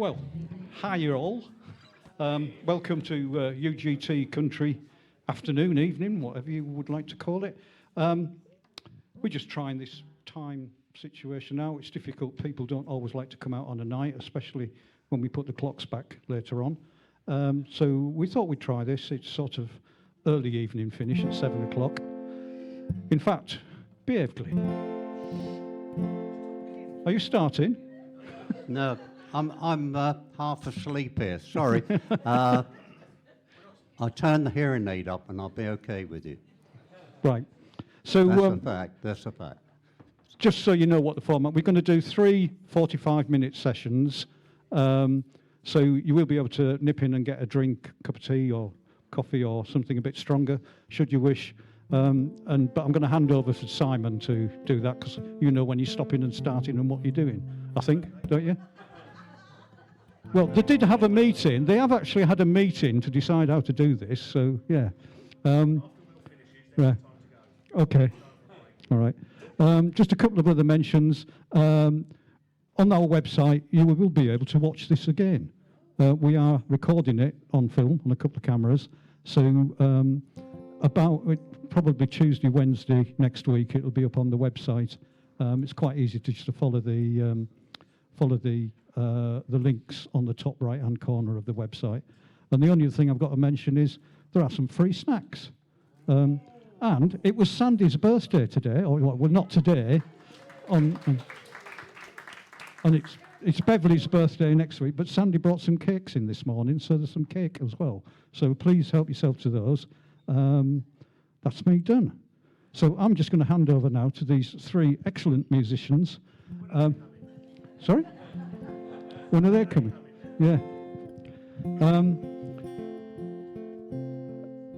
Well, hi you all. Welcome to UGT Country afternoon, evening, whatever you would like to call it. We're just trying this time situation out. It's difficult. People don't always like to come out on a night, especially when we put the clocks back later on. So we thought we'd try this. It's sort of early evening finish at 7 o'clock. In fact, behave, Glyn. Are you starting? No, I'm half asleep here. Sorry. I'll turn the hearing aid up and I'll be okay with you. Right. So That's a fact. That's a fact. just so you know what the format, we're going to do 3 45-minute sessions. So you will be able to nip in and get a drink, cup of tea or coffee or something a bit stronger, should you wish. But I'm going to hand over to Simon to do that, because you know when you're stopping and starting and what you're doing, I think, don't you? Well, they did have a meeting. They have actually had a meeting to decide how to do this, so yeah. Right. Okay. All right. Just a couple of other mentions. On our website, you will be able to watch this again. We are recording it on film, on a couple of cameras. So probably Tuesday, Wednesday next week, it'll be up on the website. It's quite easy to just follow the links on the top right-hand corner of the website. And the only other thing I've got to mention is there are some free snacks. And it was Sandy's birthday today, or well, not today, and it's Beverly's birthday next week, but Sandy brought some cakes in this morning, so there's some cake as well. So please help yourself to those. That's me done. So I'm just going to hand over now to these 3 excellent musicians. Sorry? When are they coming? Yeah.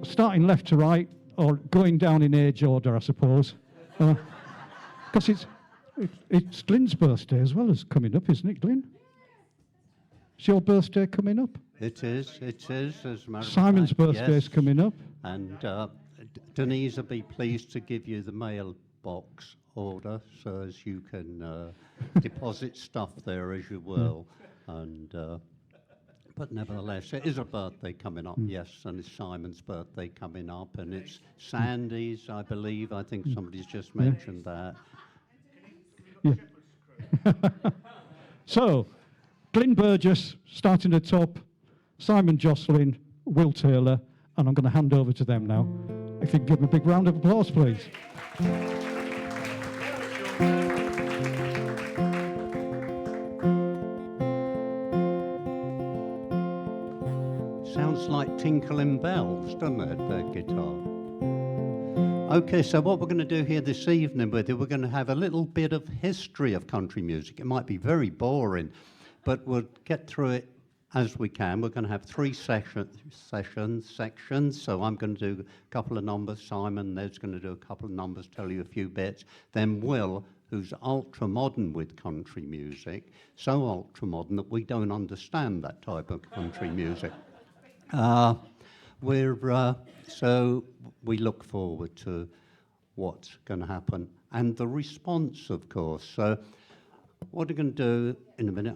Starting left to right, or going down in age order, I suppose. Because it's Glyn's birthday as well as coming up, isn't it, Glyn? Is your birthday coming up? It is, as a matter of Simon's fact, birthday's yes. coming up. And Denise will be pleased to give you the mailbox order so as you can deposit stuff there as you will. And but nevertheless, it is a birthday coming up, yes, and it's Simon's birthday coming up, and it's Sandy's, I believe. I think somebody's just mentioned that. Yeah. So, Glyn Burgess starting at top, Simon Jocelyn, Will Taylor, and I'm going to hand over to them now. If you can give them a big round of applause, please. Sounds like tinkling bells, doesn't it, that guitar? Okay, so what we're going to do here this evening with you, we're going to have a little bit of history of country music. It might be very boring, but we'll get through it as we can. We're going to have 3 sections. So I'm going to do a couple of numbers. Simon, there's going to do a couple of numbers, tell you a few bits. Then Will, who's ultra-modern with country music, so ultra-modern that we don't understand that type of country music. So we look forward to what's going to happen and the response, of course. So what we're going to do in a minute,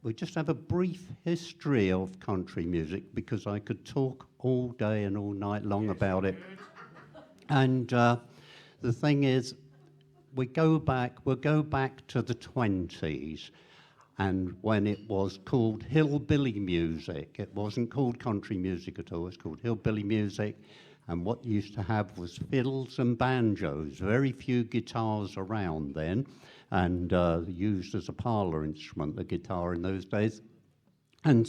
we just have a brief history of country music, because I could talk all day and all night long about it. And the thing is, we'll go back to the 20s. And when it was called hillbilly music, it wasn't called country music at all, it was called hillbilly music. And what you used to have was fiddles and banjos, very few guitars around then, and used as a parlour instrument, the guitar in those days. And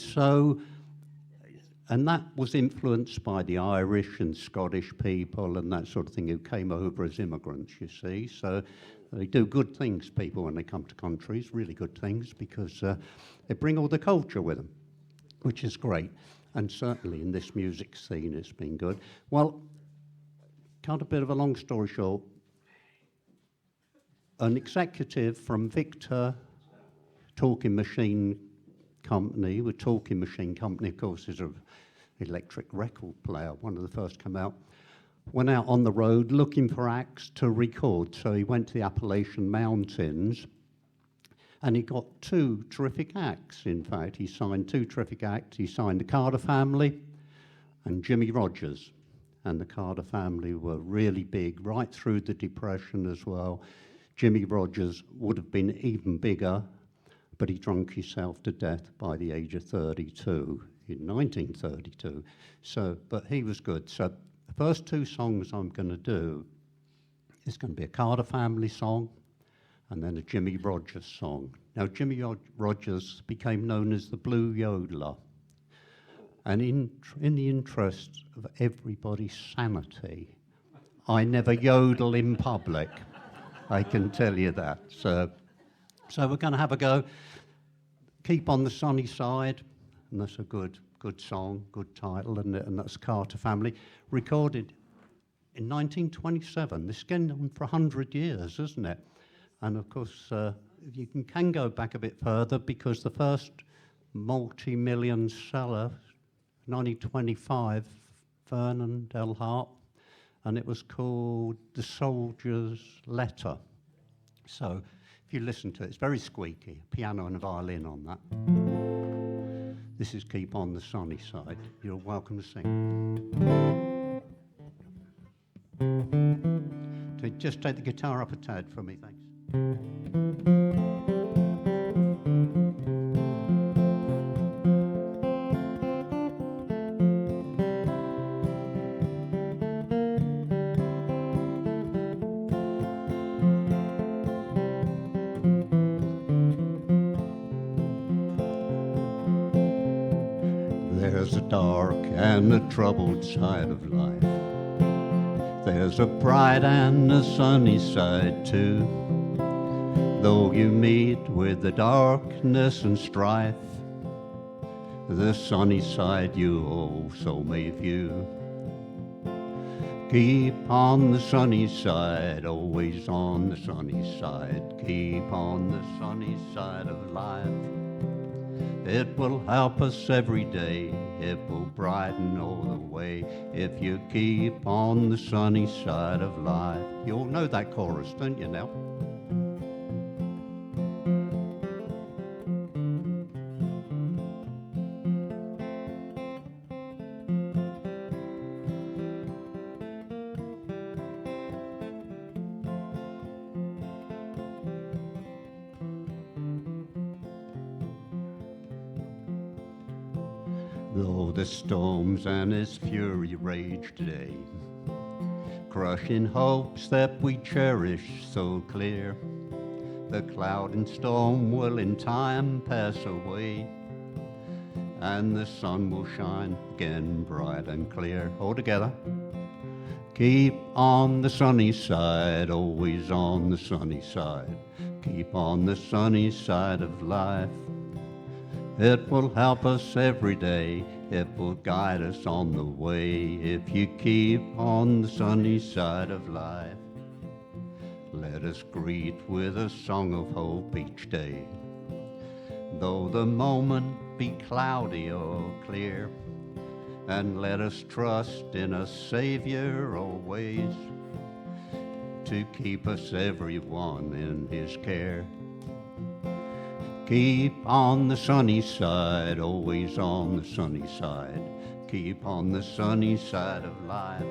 that was influenced by the Irish and Scottish people and that sort of thing who came over as immigrants, you see. So they do good things, people, when they come to countries, really good things, because they bring all the culture with them, which is great. And certainly in this music scene, it's been good. Well, cut a bit of a long story short, an executive from Victor Talking Machine Company, the Talking Machine Company, of course, is an electric record player, one of the first to come out, went out on the road looking for acts to record. So he went to the Appalachian Mountains And he got two terrific acts, in fact. He signed two terrific acts. He signed the Carter Family and Jimmy Rogers. And the Carter Family were really big right through the Depression as well. Jimmy Rogers would have been even bigger, but he drunk himself to death by the age of 32 in 1932. So, but he was good. So the first two songs I'm going to do is going to be a Carter Family song and then a Jimmy Rogers song. Now, Jimmy Rogers became known as the Blue Yodeler. And in the interest of everybody's sanity, I never yodel in public. I can tell you that. So we're going to have a go. Keep on the Sunny Side, and that's a good song, good title, and that's Carter Family. Recorded in 1927. This has gone on for 100 years, isn't it? And of course, you can go back a bit further, because the first multi-million seller, 1925, Vernon Del Harp, and it was called The Soldier's Letter. So if you listen to it, it's very squeaky, piano and violin on that. This is Keep on the Sunny Side. You're welcome to sing. Just take the guitar up a tad for me, thanks. There's a dark and a troubled side of life. There's a bright and a sunny side too. Though you meet with the darkness and strife, the sunny side you also may view. Keep on the sunny side, always on the sunny side. Keep on the sunny side of life. It will help us every day, it will brighten all the way, if you keep on the sunny side of life. You all know that chorus, don't you now? Though the storms and its fury rage today, crushing hopes that we cherish so clear, the cloud and storm will in time pass away, and the sun will shine again bright and clear. All together. Keep on the sunny side, always on the sunny side. Keep on the sunny side of life. It will help us every day, it will guide us on the way, if you keep on the sunny side of life. Let us greet with a song of hope each day, though the moment be cloudy or clear, and let us trust in a Savior always, to keep us everyone in his care. Keep on the sunny side, always on the sunny side. Keep on the sunny side of life.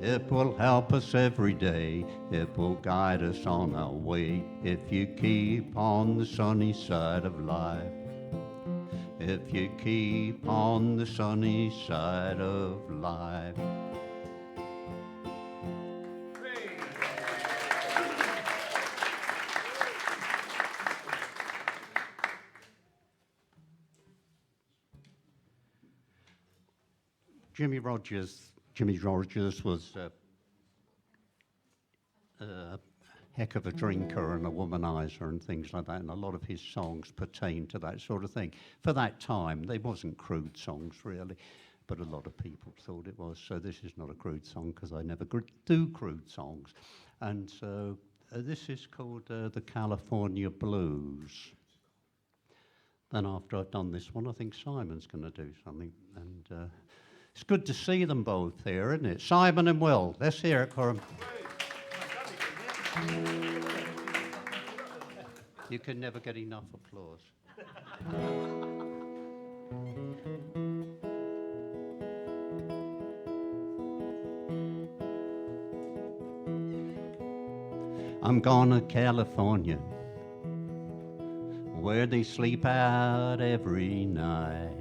It will help us every day, it will guide us on our way, if you keep on the sunny side of life. If you keep on the sunny side of life. Jimmy Rogers was a heck of a drinker and a womanizer and things like that, and a lot of his songs pertain to that sort of thing. For that time, they wasn't crude songs really, but a lot of people thought it was. So this is not a crude song, because I never do crude songs. And so this is called the California Blues. Then after I've done this one, I think Simon's going to do something. And it's good to see them both here, isn't it? Simon and Will, let's hear it for them. You can never get enough applause. I'm going to California, where they sleep out every night.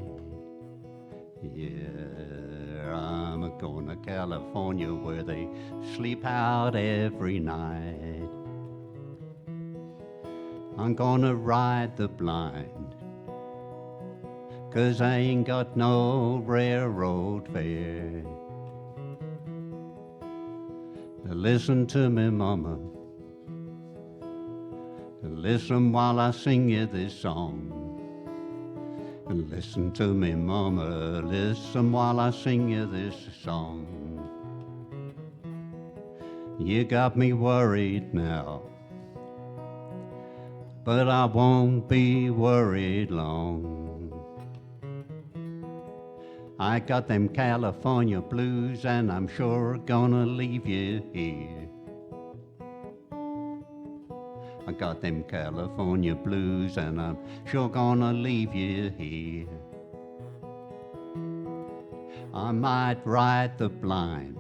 Yeah, I'm going to California, where they sleep out every night. I'm gonna ride the blind, 'cause I ain't got no railroad fare. Listen to me, mama. Listen while I sing you this song. Listen to me, mama. Listen while I sing you this song. You got me worried now, but I won't be worried long. I got them California blues, and I'm sure gonna leave you here. I got them California blues, and I'm sure gonna leave you here. I might ride the blind,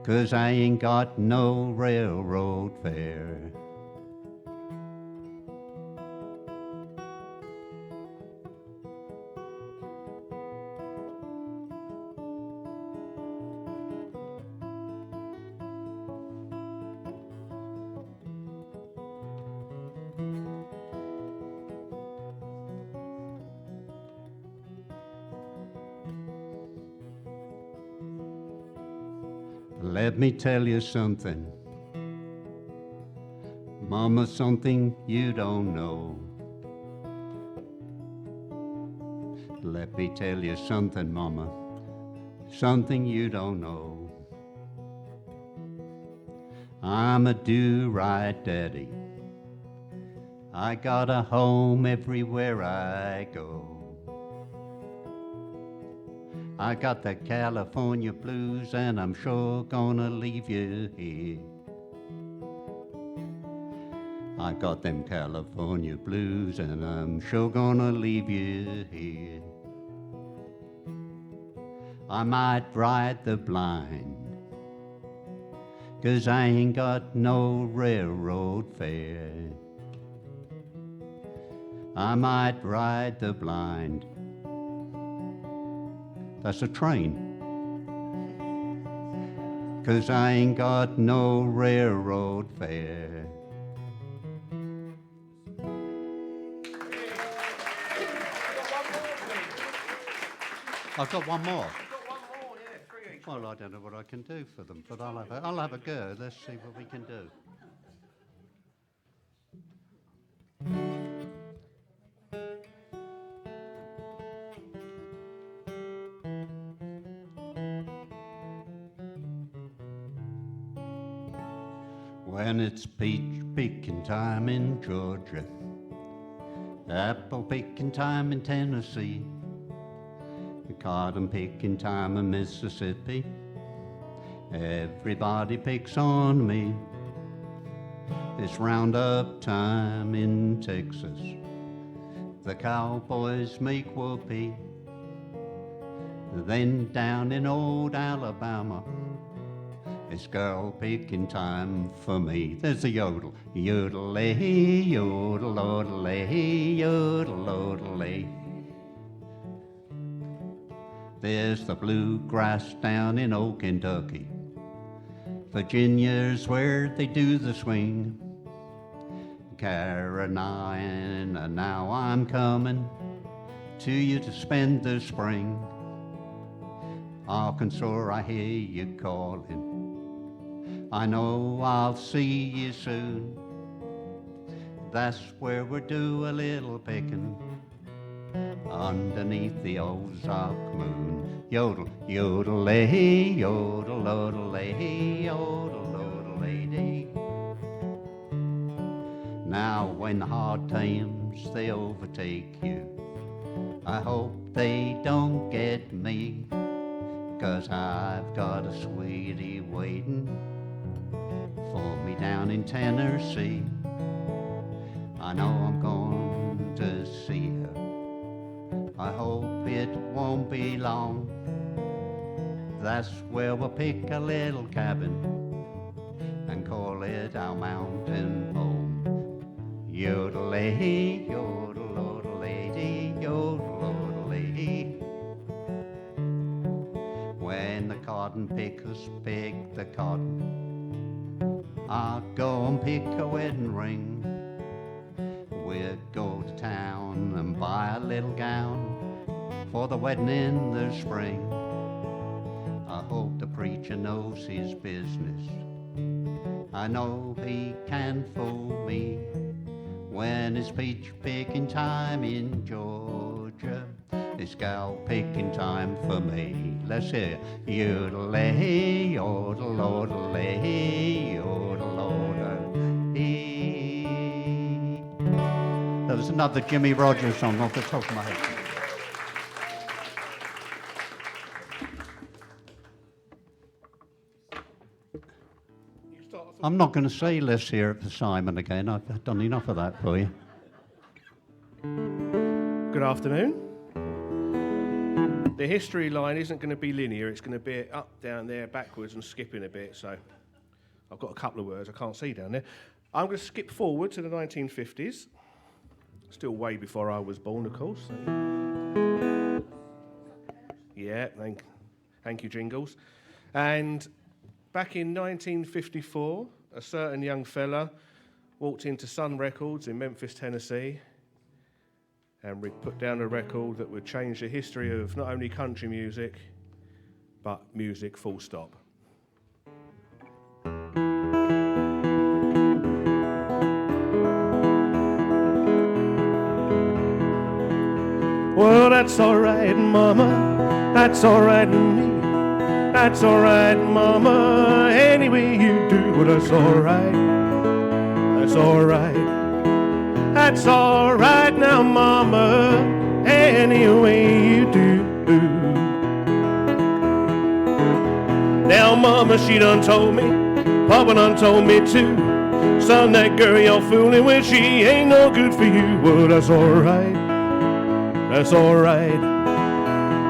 'cause I ain't got no railroad fare. Let me tell you something, Mama, something you don't know. Let me tell you something, Mama, something you don't know. I'm a do-right daddy. I got a home everywhere I go. I got the California blues, and I'm sure gonna leave you here. I got them California blues, and I'm sure gonna leave you here. I might ride the blind, 'cause I ain't got no railroad fare. I might ride the blind. That's a train. 'Cause I ain't got no railroad fare. I've got one more. Well, I don't know what I can do for them, but I'll have a go. Let's see what we can do. When it's peach picking time in Georgia, apple picking time in Tennessee, cotton picking time in Mississippi, everybody picks on me. It's roundup time in Texas, the cowboys make whoopee. Then down in old Alabama, it's girl picking time for me. There's a yodel, yodel-ay, yodel, yodel-ay, yodel, yodel-ay. There's the bluegrass down in old Kentucky. Virginia's where they do the swing. Carolina, now I'm coming to you to spend the spring. Arkansas, I hear you calling. I know I'll see you soon. That's where we'll do a little picking underneath the Ozark moon. Yodel, yodel-ay, yodel, yodel-ay, yodel, yodel-ay-dee. Now when the hard times they overtake you, I hope they don't get me, 'cause I've got a sweetie waiting for me down in Tennessee. I know I'm going to see her. I hope it won't be long. That's where we'll pick a little cabin and call it our mountain home. Yodel-lady, yodel-lady, yodel-lady. When the cotton pickers pick the cotton, I'll go and pick a wedding ring. We'll go to town and buy a little gown for the wedding in the spring. I hope the preacher knows his business. I know he can fool me when it's peach picking time in Georgia. It's gal picking time for me. Let's hear it. Yodel-lay, yodel-lodel-lay, yodel-lodel-lay. That was another Jimmy Rogers song off the top of my head. I'm not going to say let's hear it for Simon again. I've done enough of that for you. Good afternoon. The history line isn't going to be linear. It's going to be up, down there, backwards and skipping a bit. So I've got a couple of words I can't see down there. I'm going to skip forward to the 1950s. Still way before I was born, of course. Yeah, thank you, Jingles. And back in 1954, a certain young fella walked into Sun Records in Memphis, Tennessee, and we put down a record that would change the history of not only country music, but music full stop. Well, that's all right, Mama, that's all right with me. That's all right, Mama, any way you do, well, that's all right. That's all right. That's all right now, Mama, any way you do. Now, Mama, she done told me, Papa done told me too. Son, that girl you're fooling with, she ain't no good for you. Well, that's all right. That's all right.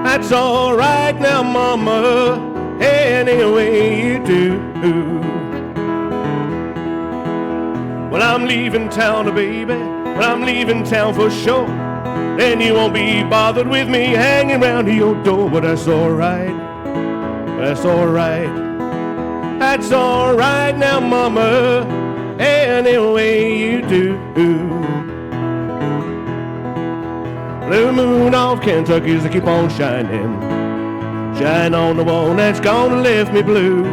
That's all right now, Mama, any way you do. Well, I'm leaving town, baby. Well, I'm leaving town for sure. Then you won't be bothered with me hanging around your door. But that's all right. That's all right. That's all right now, Mama, any way you do. Blue moon of Kentucky's keep on shining. Shine on the one that's gonna lift me blue.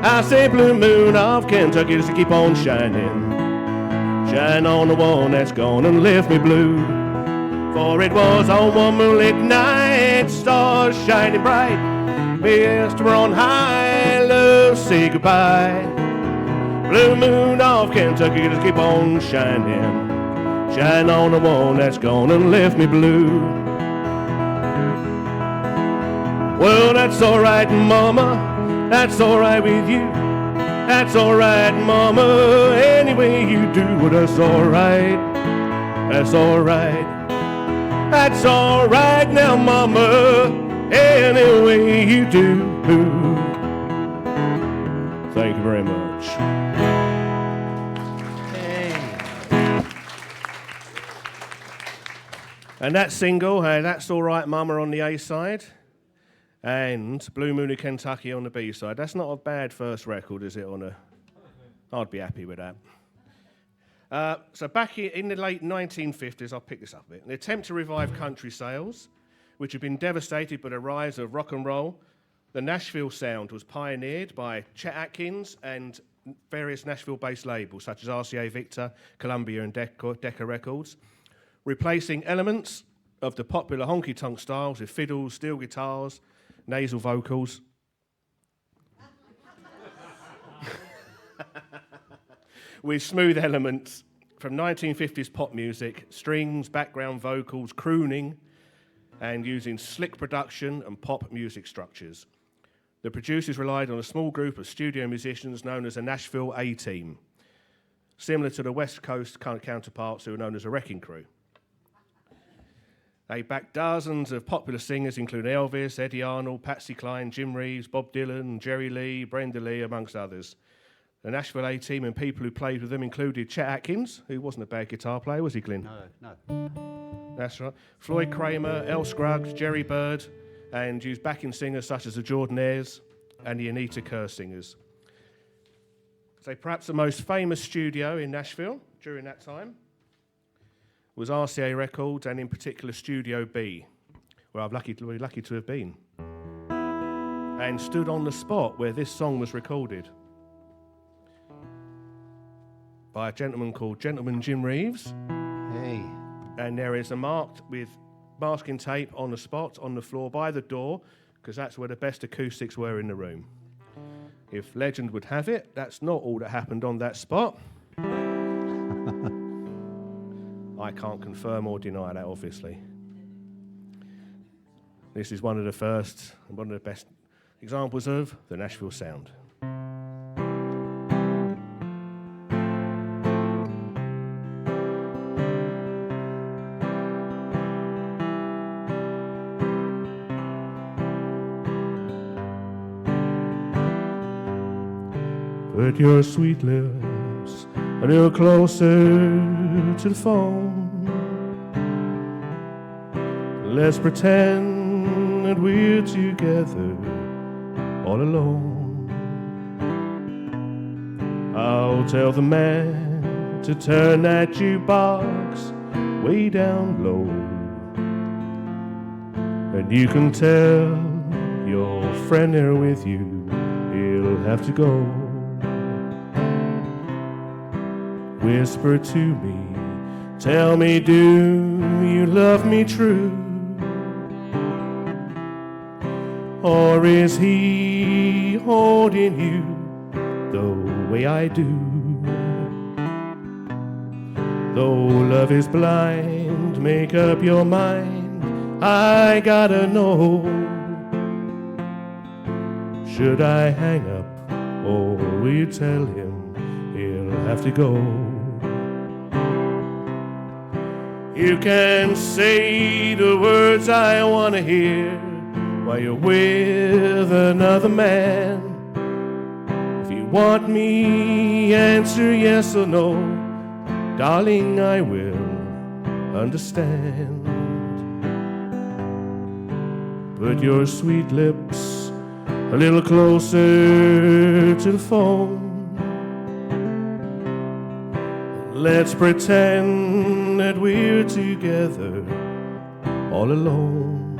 I say blue moon of Kentucky's keep on shining. Shine on the one that's gonna lift me blue. For it was on one moonlit night, stars shining bright. Mist were on high, love say goodbye. Blue moon of Kentucky just keep on shining. Shine on the one that's gonna lift me blue. Well, that's all right, Mama, that's all right with you. That's all right, Mama, any way you do, well, that's all right. That's all right. That's all right now, Mama, any way you do. Thank you very much. And that single, hey, That's All Right, Mama, on the A side, and Blue Moon of Kentucky on the B side. That's not a bad first record, is it? I'd be happy with that. So back in the late 1950s, I'll pick this up a bit. An attempt to revive country sales, which had been devastated by the rise of rock and roll. The Nashville sound was pioneered by Chet Atkins and various Nashville-based labels such as RCA Victor, Columbia, and Decca Records, replacing elements of the popular honky-tonk styles with fiddles, steel guitars, nasal vocals. With smooth elements from 1950s pop music, strings, background vocals, crooning, and using slick production and pop music structures. The producers relied on a small group of studio musicians known as the Nashville A-Team. similar to the West Coast counterparts who are known as a wrecking crew. They backed dozens of popular singers, including Elvis, Eddie Arnold, Patsy Cline, Jim Reeves, Bob Dylan, Jerry Lee, Brenda Lee, amongst others. The Nashville A-team and people who played with them included Chet Atkins, who wasn't a bad guitar player, was he, Glyn? No. That's right. Floyd Kramer, El Scruggs, Jerry Bird, and used backing singers such as the Jordanaires and the Anita Kerr singers. So perhaps the most famous studio in Nashville during that time was RCA Records, and in particular Studio B, where I'm lucky to have been, and stood on the spot where this song was recorded by a gentleman called Gentleman Jim Reeves. Hey. And there is a marked with masking tape on the spot, on the floor by the door, because that's where the best acoustics were in the room. If legend would have it, that's not all that happened on that spot. I can't confirm or deny that, obviously. This is one of the first and one of the best examples of the Nashville sound. Put your sweet lips a little closer to the phone. Let's pretend that we're together all alone. I'll tell the man to turn that jukebox way down low, and you can tell your friend there with you, he'll have to go. Whisper to me, tell me, do you love me true? Or is he holding you the way I do? Though love is blind, make up your mind, I gotta know. Should I hang up, or will you tell him he'll have to go? You can say the words I want to hear while you're with another man. If you want me, answer yes or no. Darling, I will understand. Put your sweet lips a little closer to the phone. Let's pretend that we're together all alone.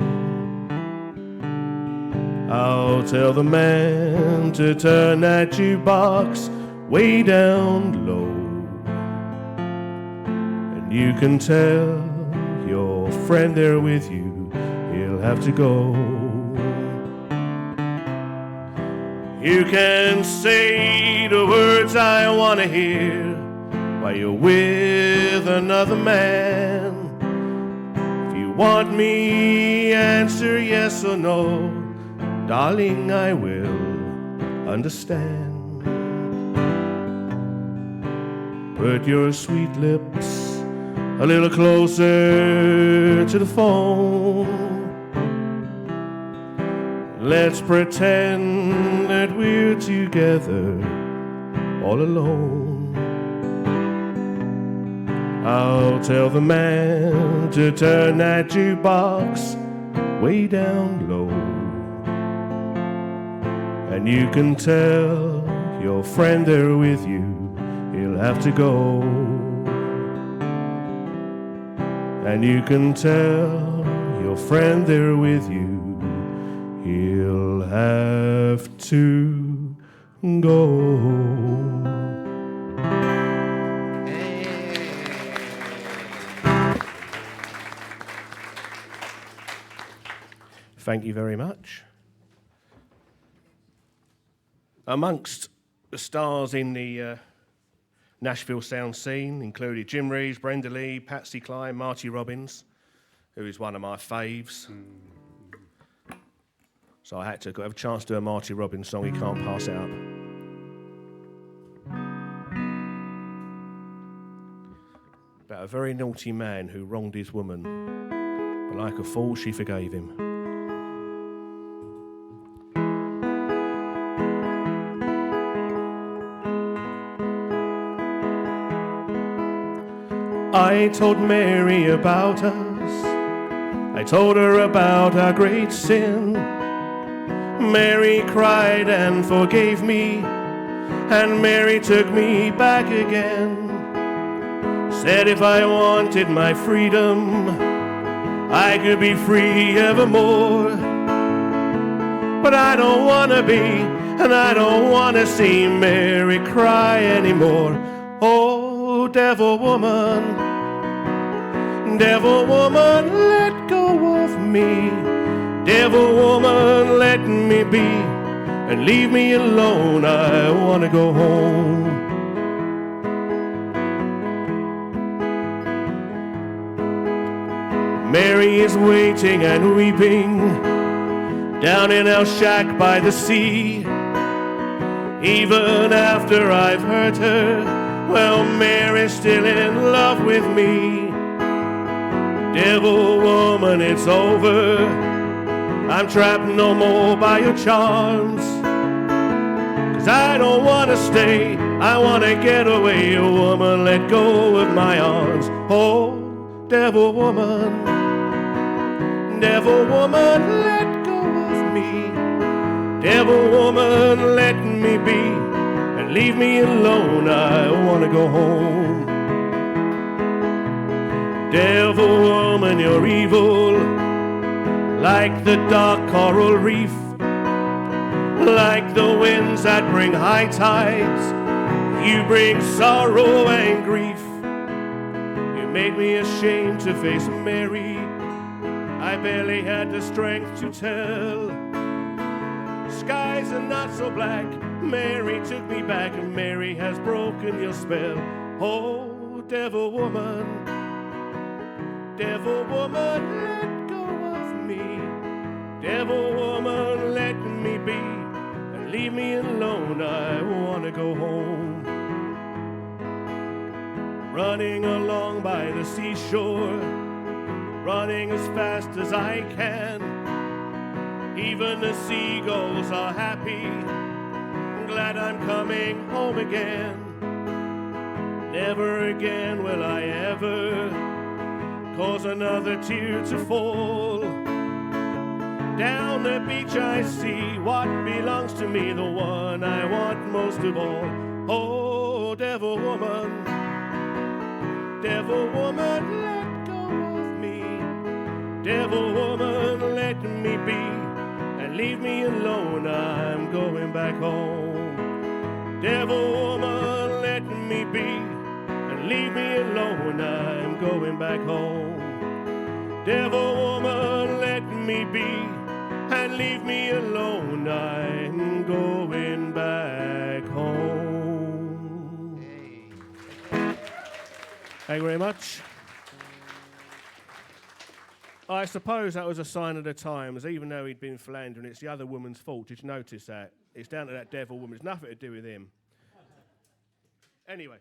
I'll tell the man to turn that jukebox way down low, and you can tell your friend there with you, he'll have to go. You can say the words I want to hear while you're with another man. If you want me, answer yes or no. Darling, I will understand. Put your sweet lips a little closer to the phone. Let's pretend that we're together all alone. I'll tell the man to turn that jukebox way down low, and you can tell your friend there with you, he'll have to go. And you can tell your friend there with you, he'll have to go. Thank you very much. Amongst the stars in the Nashville sound scene included Jim Reeves, Brenda Lee, Patsy Cline, Marty Robbins, who is one of my faves. So I had to have a chance to do a Marty Robbins song, he can't pass it up. a very naughty man who wronged his woman, but like a fool, she forgave him. I told Mary about us. I told her about our great sin. Mary cried and forgave me, and Mary took me back again. Said if I wanted my freedom, I could be free evermore. But I don't want to be, and I don't want to see Mary cry anymore. Oh, devil woman, let go of me. Devil woman, let me be, and leave me alone. I want to go home. Mary is waiting and weeping down in our shack by the sea. Even after I've hurt her, well, Mary's still in love with me. Devil woman, it's over. I'm trapped no more by your charms. 'Cause I don't want to stay, I want to get away. Woman, let go of my arms. Oh, devil woman, let go of me. Devil woman, let me be, and leave me alone. I want to go home. Devil woman, you're evil, like the dark coral reef, like the winds that bring high tides. You bring sorrow and grief. You made me ashamed to face Mary. I barely had the strength to tell. Skies are not so black. Mary took me back, and Mary has broken your spell. Oh, devil woman, let go of me. Devil woman, let me be, and leave me alone. I want to go home. Running along by the seashore, running as fast as I can. Even the seagulls are happy, glad I'm coming home again. Never again will I ever cause another tear to fall. Down the beach I see what belongs to me, the one I want most of all. Oh, devil woman, let go of me. Devil woman, let me be, and leave me alone. I'm going back home. Devil woman, let me be, and leave me alone. I'm going back home. Devil woman, let me be, and leave me alone. I'm going back home. Thank you very much. I suppose that was a sign of the times, even though he'd been philandering, it's the other woman's fault. Did you notice that? It's down to that devil woman. It's nothing to do with him. Anyway,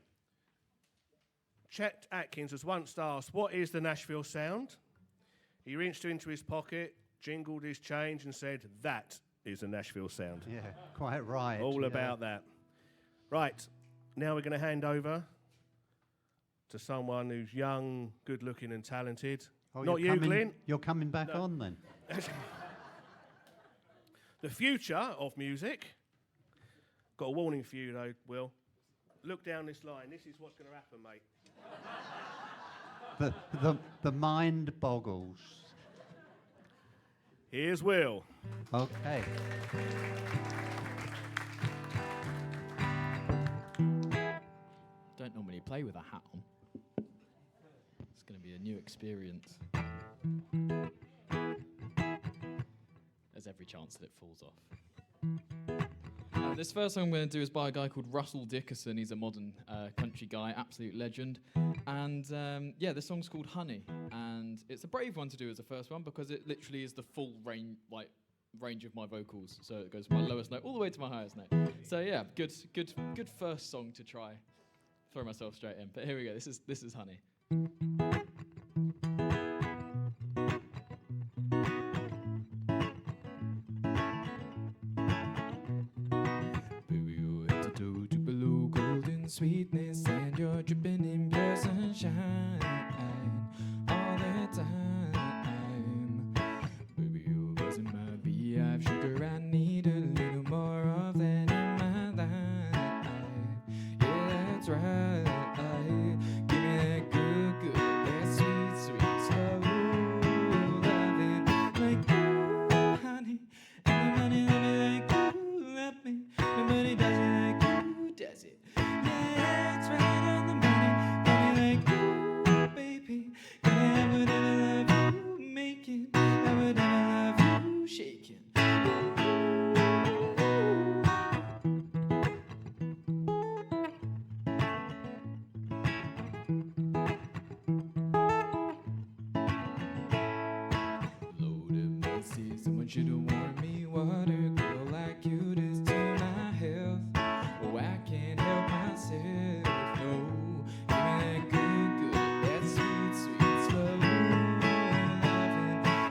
Chet Atkins was once asked, what is the Nashville sound? He reached into his pocket, jingled his change, and said, that is the Nashville sound. Yeah, quite right. All about that. Right, now we're going to hand over to someone who's young, good-looking, and talented. Oh, Not you, Glyn. You're coming back on then? The future of music. Got a warning for you, though, Will. Look down this line. This is what's going to happen, mate. The mind boggles. Here's Will. Okay. Don't normally play with a hat on. It's going to be a new experience. There's every chance that it falls off. This first song I'm going to do is by a guy called Russell Dickerson. He's a modern country guy, absolute legend. And yeah, this song's called Honey. And it's a brave one to do as a first one because it literally is the full range of my vocals. So it goes from my lowest note all the way to my highest note. So yeah, good first song to try. Throw myself straight in. But here we go. This is Honey. Baby, your head's a toe to below golden sweetness, and you're dripping in pure sunshine all the time. Baby, you're buzzing my beehive sugar. I need a little more of that in my life. Yeah, that's right. Give me that good, good, that sweet, sweet, slow loving, like you, honey. And nobody love me like you love me. Nobody does it like you does it. Yeah, it's right on the money. Love me like you, baby. Can I have whatever love you making? Have whatever love you shaking. Lord of mercy, someone should have warned me. What a girl like you does to my health. Oh, I can't help myself. No, give me that good, good, that sweet, sweet, slow loving,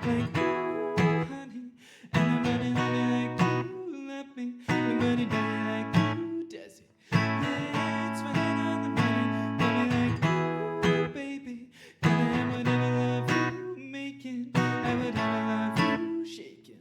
like you, honey. And nobody love me like you love me. Nobody does it like you does it. Yeah, it's right on the money. Love me like you, baby. Can I have whatever love you making? Have whatever love you shaking.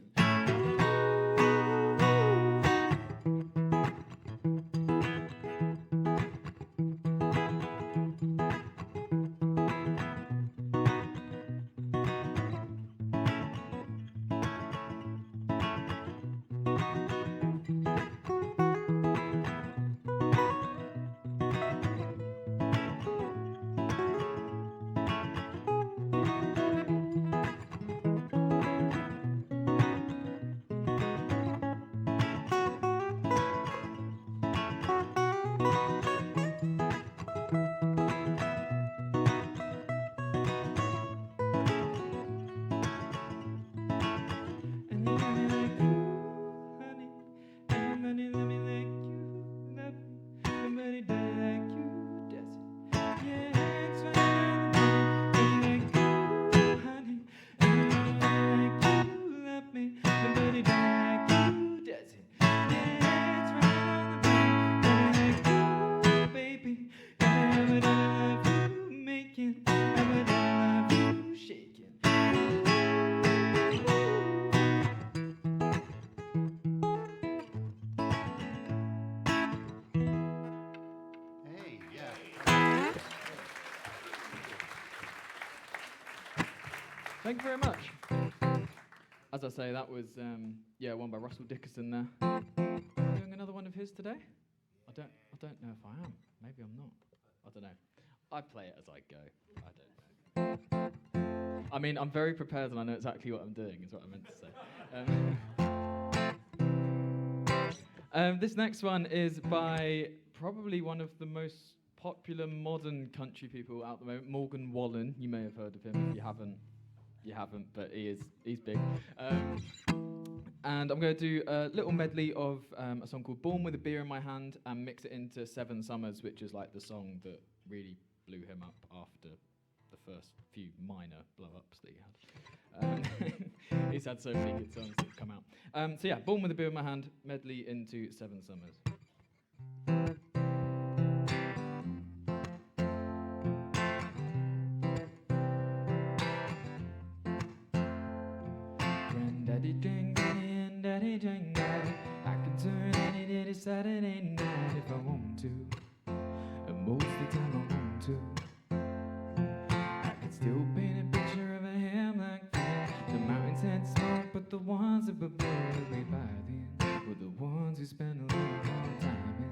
And you love me like you, honey. And nobody love me like you love me. Nobody does it like you does it. Yeah, it's right on the money. Love me like you, honey. And nobody like you love me. Nobody does it like you does it. Yeah, it's right on the money. Love me like you, baby. Can I have whatever love you making? Have whatever love you shaking. Hey, yeah. Thank you very much. As I say, that was one by Russell Dickerson there. Am I doing another one of his today? I don't know if I am. Maybe I'm not. I don't know. I play it as I go. I don't know. I mean, I'm very prepared and I know exactly what I'm doing, is what I meant to say. This next one is by probably one of the most popular modern country people out the moment, Morgan Wallen. You may have heard of him. If you haven't, but he's big. And I'm going to do a little medley of a song called Born with a Beer in My Hand and mix it into Seven Summers, which is like the song that really blew him up after the first few minor blow-ups that he had. He's had so many good songs that have come out. So yeah, Born with a Beer in My Hand, medley into Seven Summers. Granddaddy drank daddy and daddy drank daddy. I can turn any day to Saturday night if I want to. And most of the time I want to. I can still paint a picture of a hemlock tree. The mountains had smoke, but the ones that were blown away by then were the ones who spent a little more time in.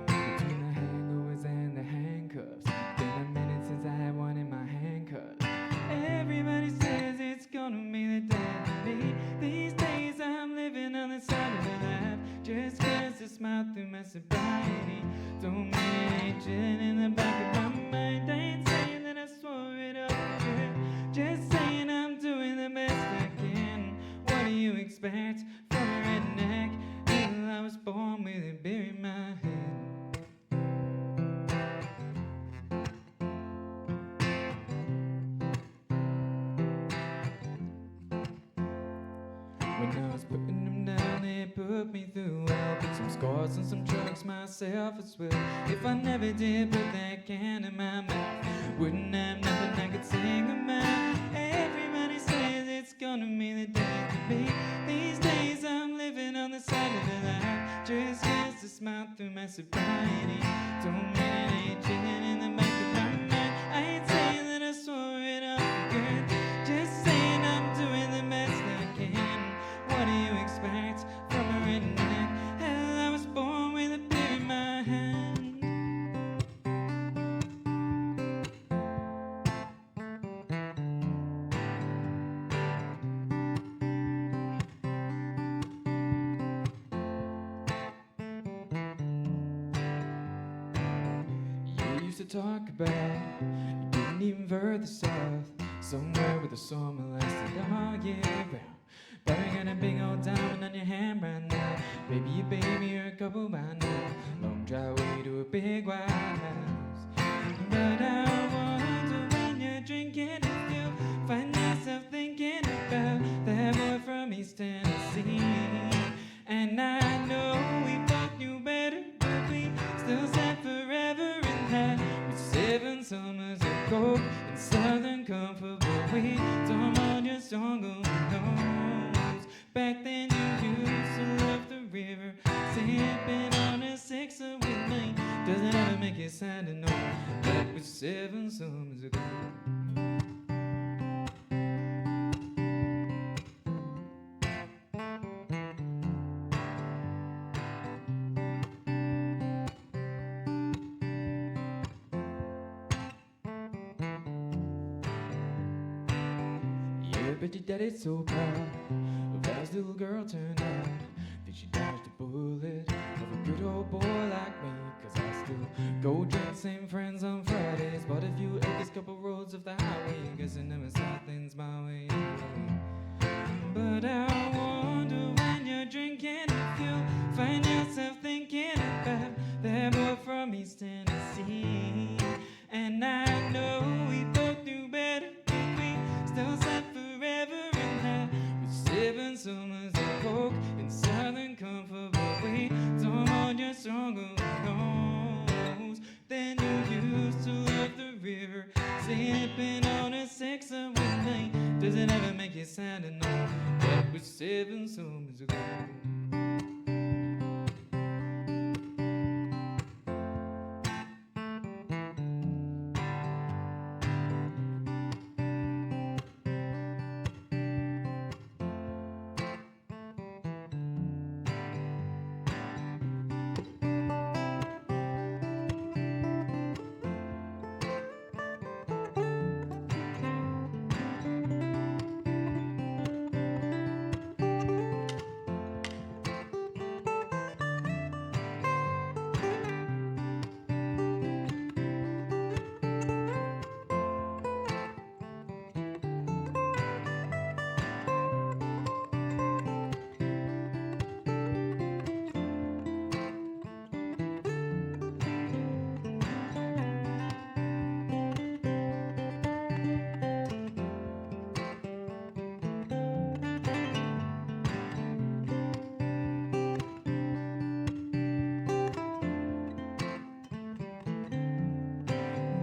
Between the hangovers and the handcuffs, been a minute since I had one in my handcuffs. Everybody says it's gonna be the death of me. These days I'm living on the side of my life, just 'cause I smile through my sobriety. Don't mean it ain't chilling in the back of my mind. I ain't saying that I swore it up, girl. Just saying I'm doing the best I can. What do you When I was putting them down, they put me through hell. Put some scars and some drugs myself as well. If I never did put that can in my mouth, wouldn't have nothing I could sing about. Everybody says it's gonna be the day to be. These days I'm living on the side of the life, just used to smile through my sobriety. Don't mean it ain't chilling in the back of my mind. I ain't saying that I swore it off for good, just saying I'm doing the best I can. What do you expect from a redneck? Hell, I was born with a beer in my hand. You used to talk about you didn't even further south, somewhere where the summer lasted all year round. Probably got a big old diamond on your hand right now. Maybe a baby or a couple by now. Long drive way to a big white house. But I wonder when you're drinking if you find yourself thinking about that boy from East Tennessee. And I know we both knew better, but we still sat forever in that. With 7 summers of coke and southern comfort, but we don't want your song on the nose. Back then you used to love the river, sipping on a sixer with me. Doesn't ever make you sad to know that was 7 summers ago. Yeah, but your daddy's so proud of how his little girl turned out. Think she dodged a bullet of a good old boy like me. Cause I still go drink same friends on Fridays. Bought a few acres, couple roads off the highway. Guess I never saw things my way anyway. But I wonder when you're drinking if you find yourself thinking about that boy from East Tennessee. And I know we both knew better, but we still sat forever in that. With 7 summers of coke and southern comfort, but we don't want your stronger nose. Then you used to love the river, sipping on a sixer with me. Does it ever make you sad to know that was 7 summers ago?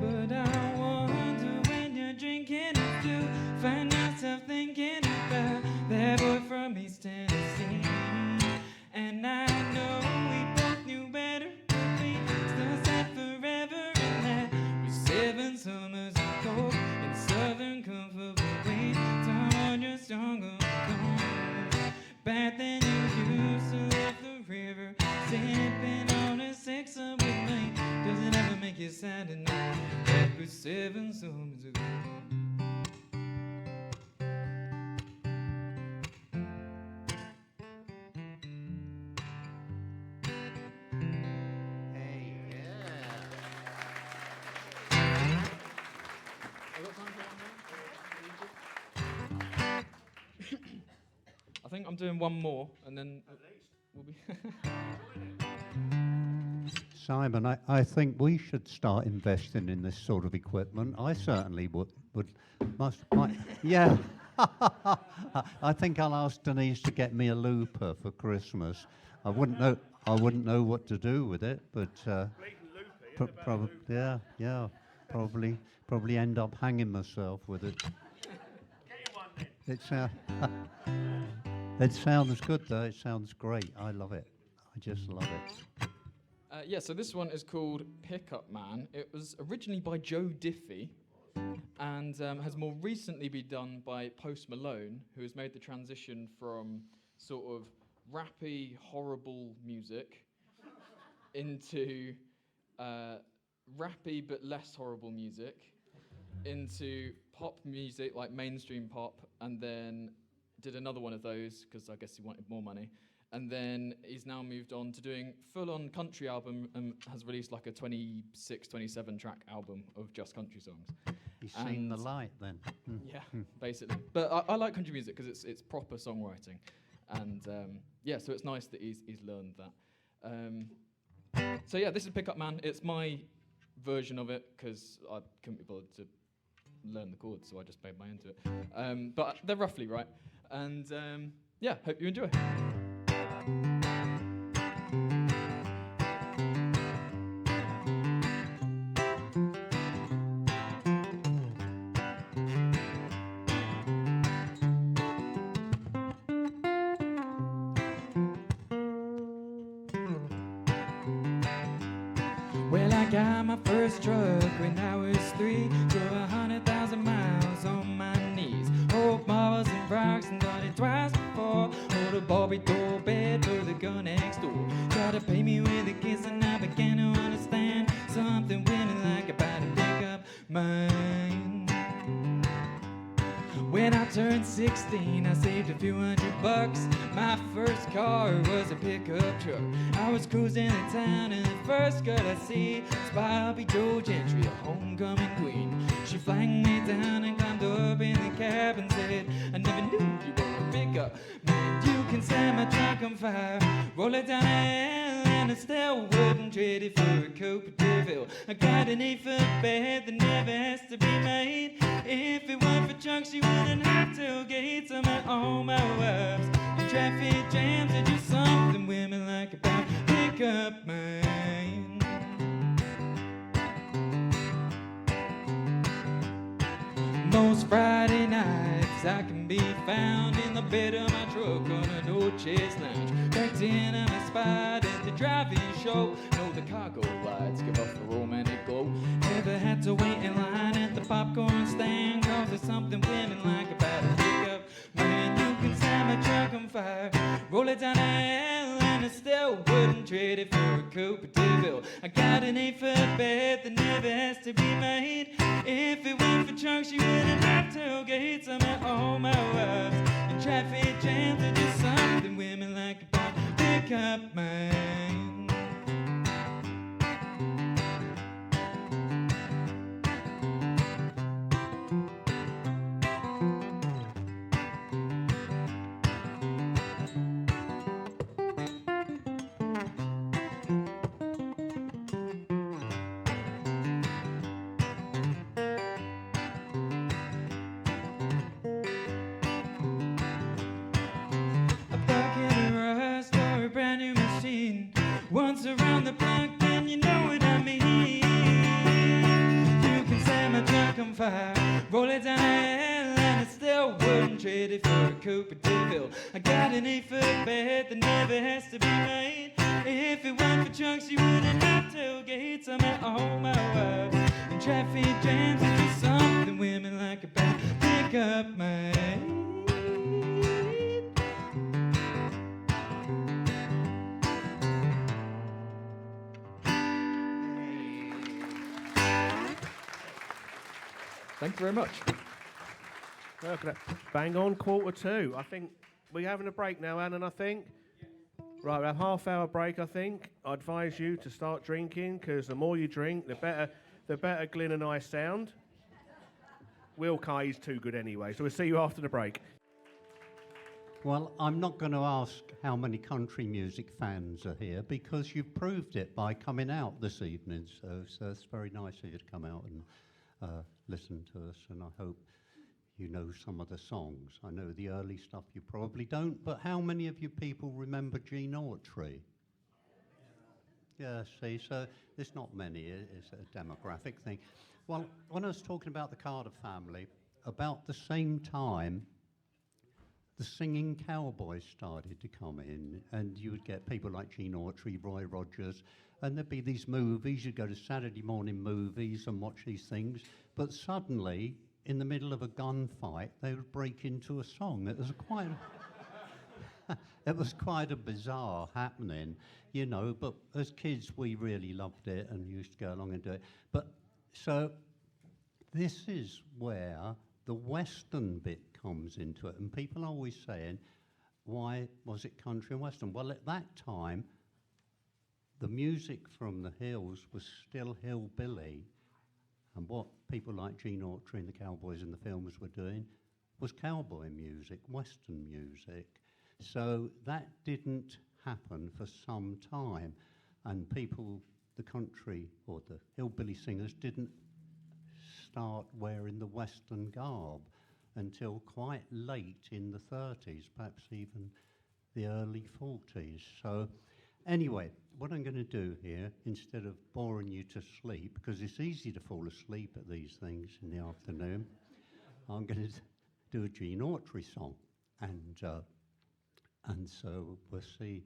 But I wonder when you're drinking if you find yourself thinking about that boy from East Tennessee. And I know we both knew better, but we still sat forever in that. With 7 summers of coke and southern comfort, but we don't want your stronger nose. Back then you used to love the river, sipping on a sixer with me. Does it ever make you sad to know that was 7 summers ago? Hey, I think I'm doing one more, and then we'll be. Simon, I think we should start investing in this sort of equipment. I certainly would might, yeah. I think I'll ask Denise to get me a looper for Christmas. I wouldn't know what to do with it, but probably end up hanging myself with it. It sounds good though. It sounds great. I love it. I just love it. Yeah, so this one is called Pickup Man. It was originally by Joe Diffie and has more recently been done by Post Malone, who has made the transition from sort of rappy, horrible music into rappy but less horrible music into pop music, like mainstream pop, and then did another one of those because I guess he wanted more money. And then he's now moved on to doing full-on country album and has released like a 26, 27 track album of just country songs. He's seen the light then. Yeah, basically. But I like country music because it's proper songwriting. And yeah, so it's nice that he's learned that. So yeah, this is Pickup Man. It's my version of it because I couldn't be bothered to learn the chords, so I just made my own to it. But they're roughly right. And yeah, hope you enjoy. Well, I got my first truck when I was 3. Drove 100,000 miles on my knees. Hope marbles and rocks and done it twice before. Hold a Barbie doll bed for the girl next door. Try to pay me with a kiss and I began to understand something women like about a pickup mine. When I turned 16, I saved a few $100. My first car was a pickup truck. I was cruising the town and the first girl I see was Bobby Joe Gentry, a homecoming queen. She flanked me down and climbed up in the cab and said, I never knew you were a pickup man. You can set my truck on fire, roll it down the hill, and I still wouldn't trade it for a Cooper DeVille. I got an 8-foot bed that never has to be made. If it weren't for trucks, you wouldn't have tailgates. I met all my wives in traffic jams. Are just something women like about pickup mine. Most Friday nights I can be found in the bed of my truck on an old chase lounge, packed in on a spot at the drive-in show. Know the cargo lights give off a romantic glow. Never had to wait in line at the popcorn stand, cause there's something women like about a pickup man. You can set my truck on fire, roll it down the hill, and I still wouldn't trade it for a Cooper DeVille. I got an 8-foot bed that never has to be made. If it weren't for trucks, you wouldn't have tailgates. I met all my wives in traffic jams. Are just something women like about pickup mine. Once around the block, then you know what I mean. You can set my truck on fire, roll it down the hill, and I still wouldn't trade it for a Cooper DeVille. I got an 8-foot bed that never has to be made. If it weren't for trucks, you wouldn't have tailgates. I met all my wives in traffic jams. It's just something women like about pickup mine. Thank you very much. Look at that. Bang on 1:45. I think we're having a break now, Anne, I think. Right, we have a half-hour break, I think. I advise you to start drinking, because the more you drink, the better Glyn and I sound. Will Kai's too good anyway, so we'll see you after the break. Well, I'm not going to ask how many country music fans are here, because you've proved it by coming out this evening. So it's very nice of you to come out and listen to us, and I hope you know some of the songs. I know the early stuff you probably don't, but how many of you people remember Gene Autry? Yeah, see, so there's not many, it's a demographic thing. Well, when I was talking about the Carter family, about the same time, the singing cowboys started to come in, and you would get people like Gene Autry, Roy Rogers, and there'd be these movies. You'd go to Saturday morning movies and watch these things, but suddenly, in the middle of a gunfight, they would break into a song. It was quite... It was quite a bizarre happening, you know, but as kids we really loved it and used to go along and do it. But so this is where the Western bit comes into it, and people are always saying, why was it country and Western? Well, at that time, the music from the hills was still hillbilly, and what people like Gene Autry and the Cowboys in the films were doing was cowboy music, Western music. So that didn't happen for some time, and people, the country or the hillbilly singers didn't start wearing the Western garb until quite late in the 30s, perhaps even the early 40s. So anyway, what I'm going to do here, instead of boring you to sleep, because it's easy to fall asleep at these things in the afternoon, I'm going to do a Gene Autry song. And so we'll see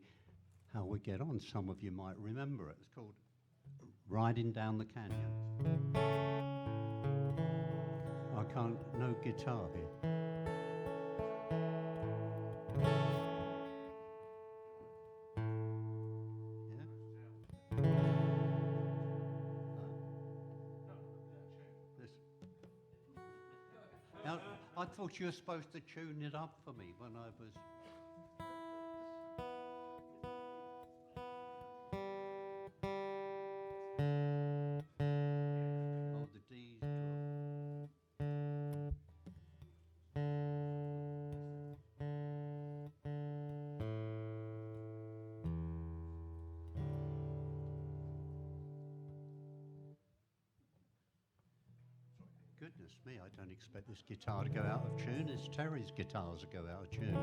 how we get on. Some of you might remember it. It's called Riding Down the Canyon. I can't, no guitar here. Yeah? This. Now, I thought you were supposed to tune it up for me when I was... Goodness me, I don't expect this guitar to go out of tune. It's Terry's guitars that go out of tune.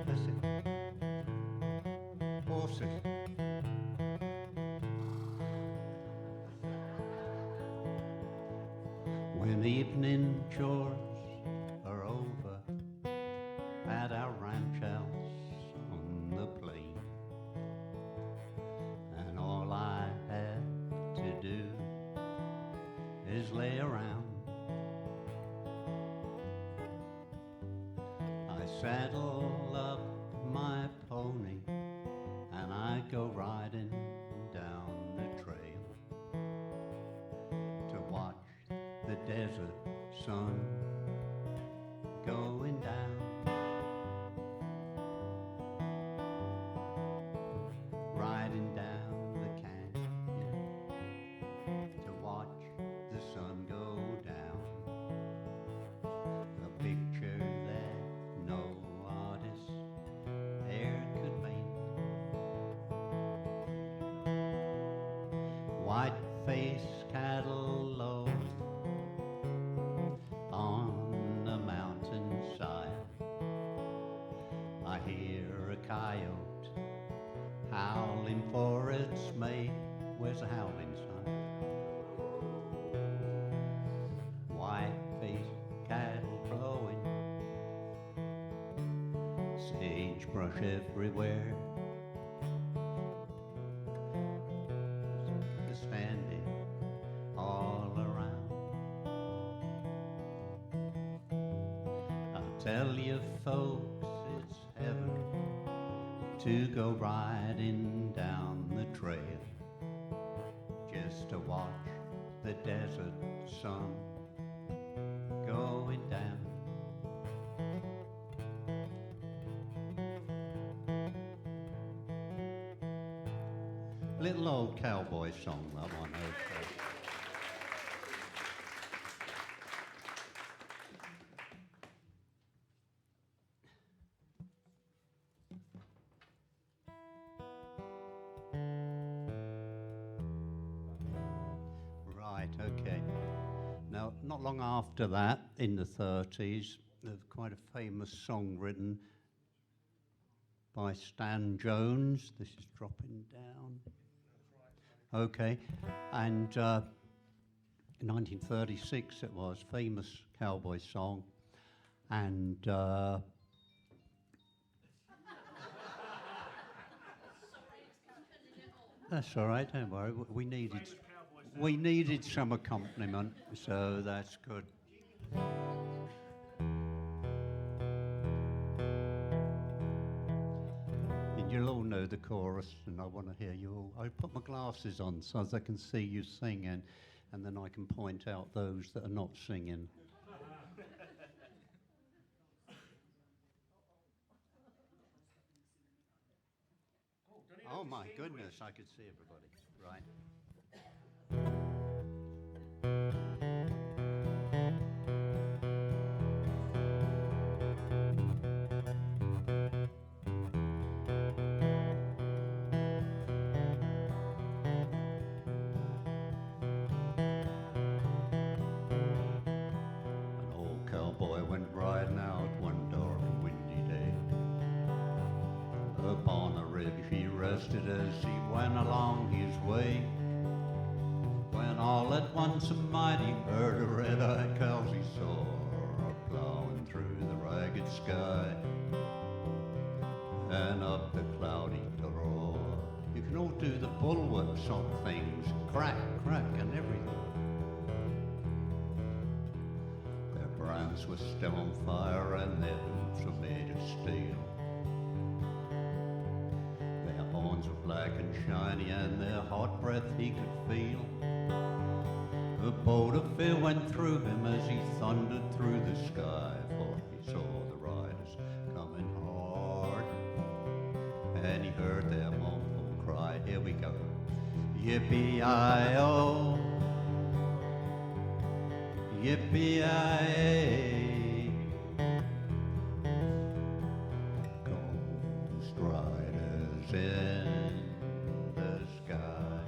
Listen. Horses. When evening chores are over at our ranch house on the plain, and all I have to do is lay around, I saddle up my pony and I go riding down the trail to watch the desert sun going down. Riding down the canyon to watch the sun go down. A picture that no artist e'er could paint. White-faced cattle low on the mountainside. I hear a coyote howling for its mate. Where's the howling, son? White-faced cattle blowing, sagebrush everywhere. Standing all around. I'll tell you folks, it's heaven to go riding down the trail, just to watch the desert sun going down. Little old cowboy song, that one. Okay. not long after that, in the 30s, there's quite a famous song written by Stan Jones. This is dropping down. Okay, and in 1936 it was, famous Cowboy song, and that's all right, don't worry. We needed some accompaniment, so that's good. And you'll all know the chorus, and I want to hear you all. I put my glasses on so as I can see you singing, and then I can point out those that are not singing. Oh my goodness, I could see everybody. Right. An old cowboy went riding out one dark and windy day. Upon a ridge he rested as he went along his way, when all at once a mighty herd of red-eyed cows he saw plowing through the ragged sky and up the cloudy draw. You can all do the bulwarks on things, crack, crack and everything. Their brands were still on fire and their hooves were made of steel. Their horns were black and shiny and their hot breath he could feel. A bolt of fear went through him as he thundered through the sky, for he saw the riders coming hard, and he heard their mournful cry. Here we go. Yippee-i-oh, yippee-i-ay, ghost riders in the sky.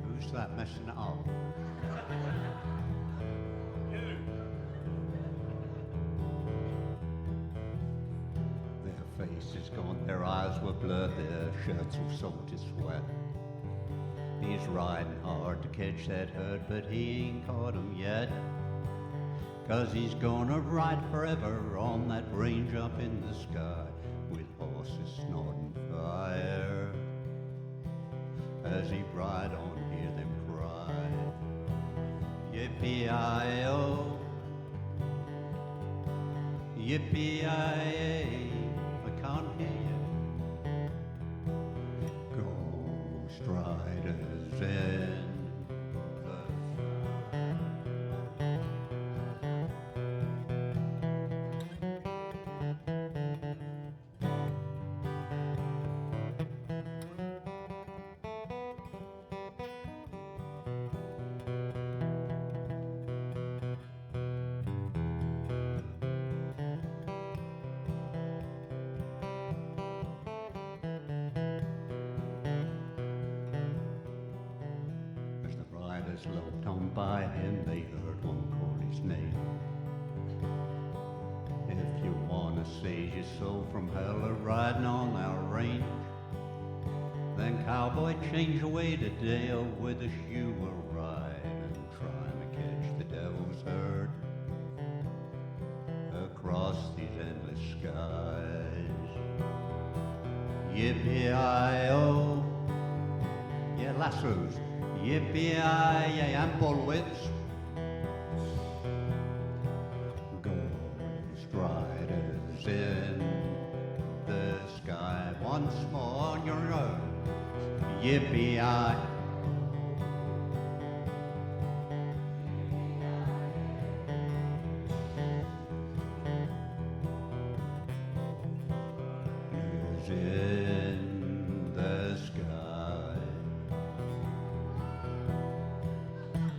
Who's that messing it up? Their faces gone, their eyes were blurred, their shirts were soaked in sweat. He's riding hard to catch that herd, but he ain't caught 'em yet. 'Cause he's gonna ride forever on that range up in the sky, with horses snorting fire. As he ride on, hear them cry, yippee-i-oh, yippee-i-ay. I can't hear you. Ghost riders in the As the riders loped on by him, they heard one call his name. If you wanna save your soul from hell or riding on our range, then cowboy, change away today, or with us you will ride, and trying to catch the devil's herd across these endless skies. Yippee-i-oh, yeah, lassos, yippee-i-yay, and bullwhips. Ghost riders in the sky once more on your own. Yippee-i. Is in the sky.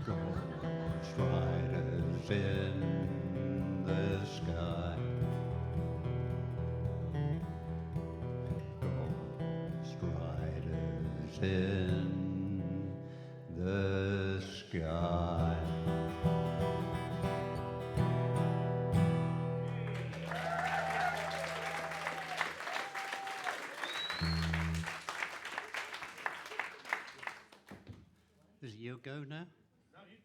Ghost riders in the sky. Ghost riders in the sky. sky. Is it your go now?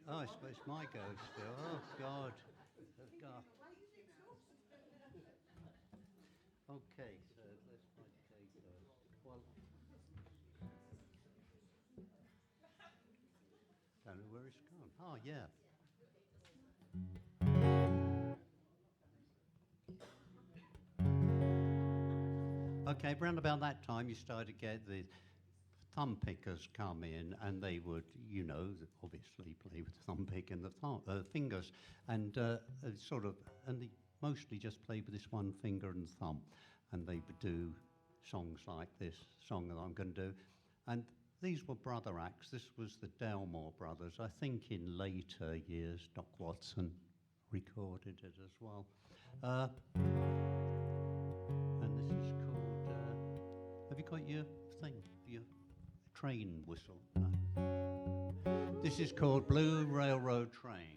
Oh, it's my go still. Oh, God. Oh, God. Okay, so let's make well, don't know where it's gone. Oh, yeah. Okay, round about that time, you started to get the thumb pickers come in, and they would, you know, obviously play with the thumb pick and the fingers, and and they mostly just played with this one finger and thumb, and they would do songs like this song that I'm going to do, and these were brother acts. This was the Delmore brothers. I think in later years, Doc Watson recorded it as well. And this is called, have you got your thing, your train whistle? No. This is called Blue Railroad Train.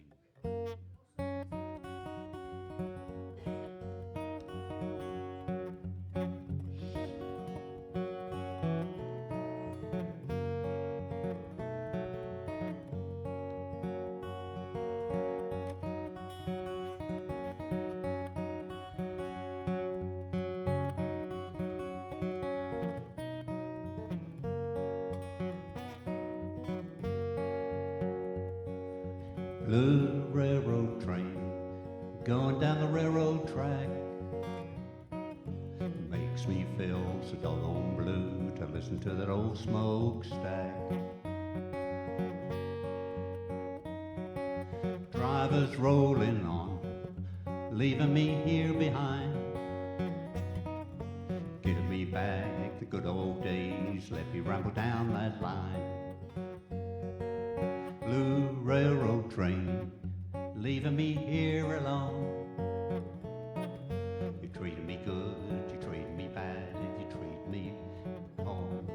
Blue railroad train going down the railroad track makes me feel so doggone blue to listen to that old smokestack. Drivers rolling on, leaving me here behind, giving me back the good old days, let me ramble down that line. Blue railroad train, leaving me here alone. You treated me good, you treated me bad, you treat me home.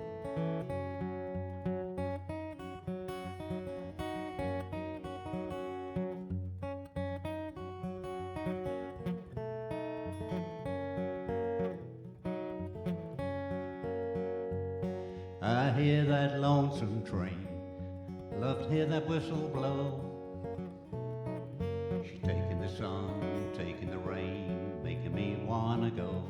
I hear that lonesome train, love to hear that whistle blow. She's taking the sun, taking the rain, making me wanna go.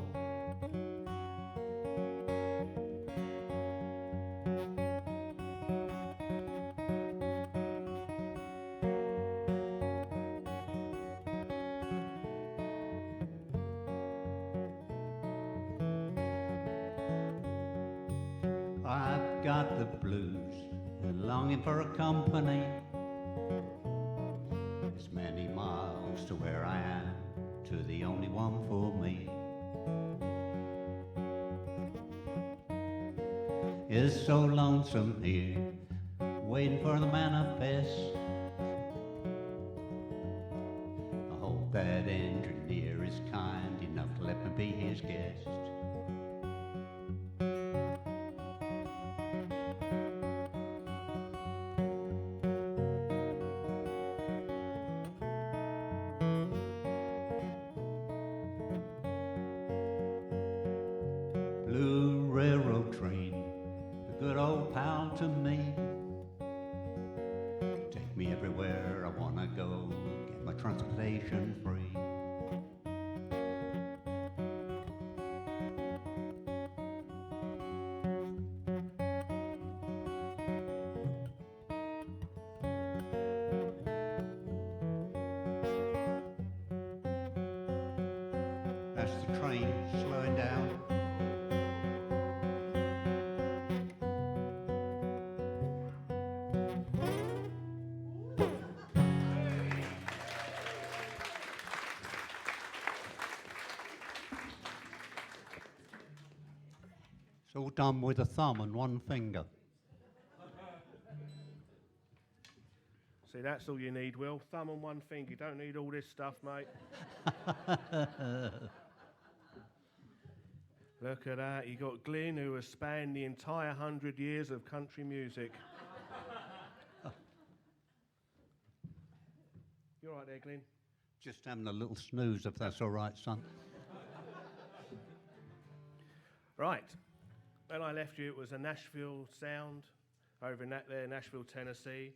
I've got the blues, longing for a company. It's many miles to where I am, to the only one for me. It's so lonesome here, waiting for the manifest. I hope that engineer is kind enough to let me be his guest. Blue railroad train, a good old pal to me. Take me everywhere I wanna go, get my transportation free. That's the train slowing down. It's all done with a thumb and one finger. See, that's all you need, Will. Thumb on one finger. You don't need all this stuff, mate. Look at that. You got Glyn, who has spanned the entire 100 years of country music. You all right there, Glyn? Just having a little snooze, if that's all right, son. Right. When I left you, it was a Nashville sound over in Nashville, Tennessee.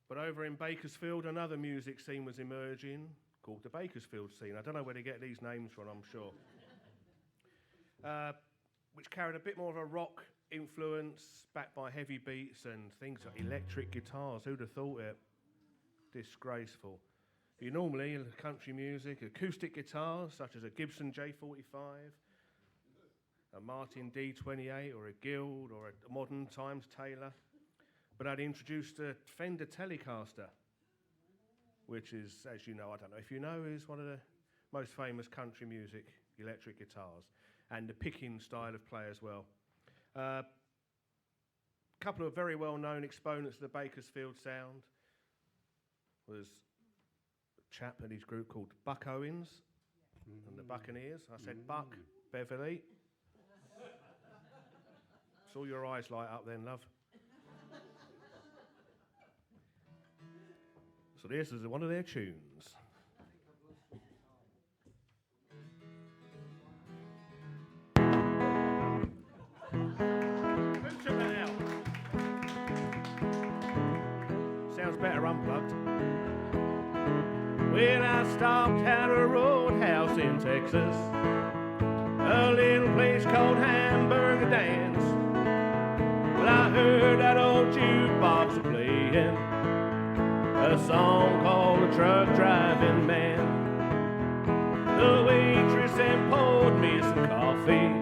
But over in Bakersfield, another music scene was emerging called the Bakersfield scene. I don't know where they get these names from, I'm sure. Which carried a bit more of a rock influence, backed by heavy beats and things like electric guitars. Who'd have thought it? Disgraceful. You normally, in country music, acoustic guitars such as a Gibson J45, a Martin D28 or a Guild or a modern Times Taylor. But I'd introduced a Fender Telecaster, which is, as you know, I don't know if you know, is one of the most famous country music electric guitars, and the picking style of play as well. A couple of very well-known exponents of the Bakersfield sound was a chap in his group called Buck Owens and the Buccaneers. I said, Buck, Beverly. Saw your eyes light up then, love. So this is one of their tunes. Who took that out? Sounds better unplugged. Well, I stopped at a roadhouse in Texas, a little place called Hamburger Dance. Well, I heard that old jukebox playing a song called A Truck Driving Man. The waitress then poured me some coffee.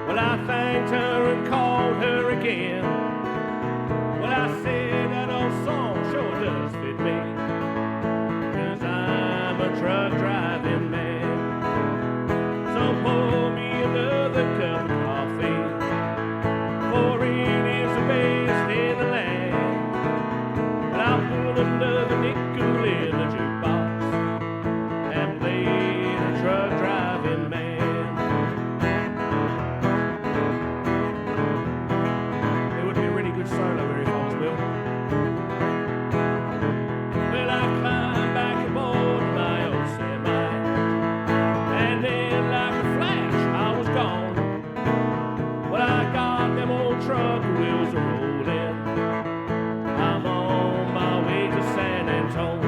Well, I thanked her and called her again. Well, I said that old song sure does fit me, 'cause I'm a truck driving man. So pour me another cup of coffee, for it is the best in the land. I'll put another nickel in the jukebox and play the truck driving man. It would be a really good solo here if I was Will. Well, I climbed back aboard my old semi, and then like a flash I was gone. Well, I got them old truck wheels a-rolling. I'm on my way to San Antone.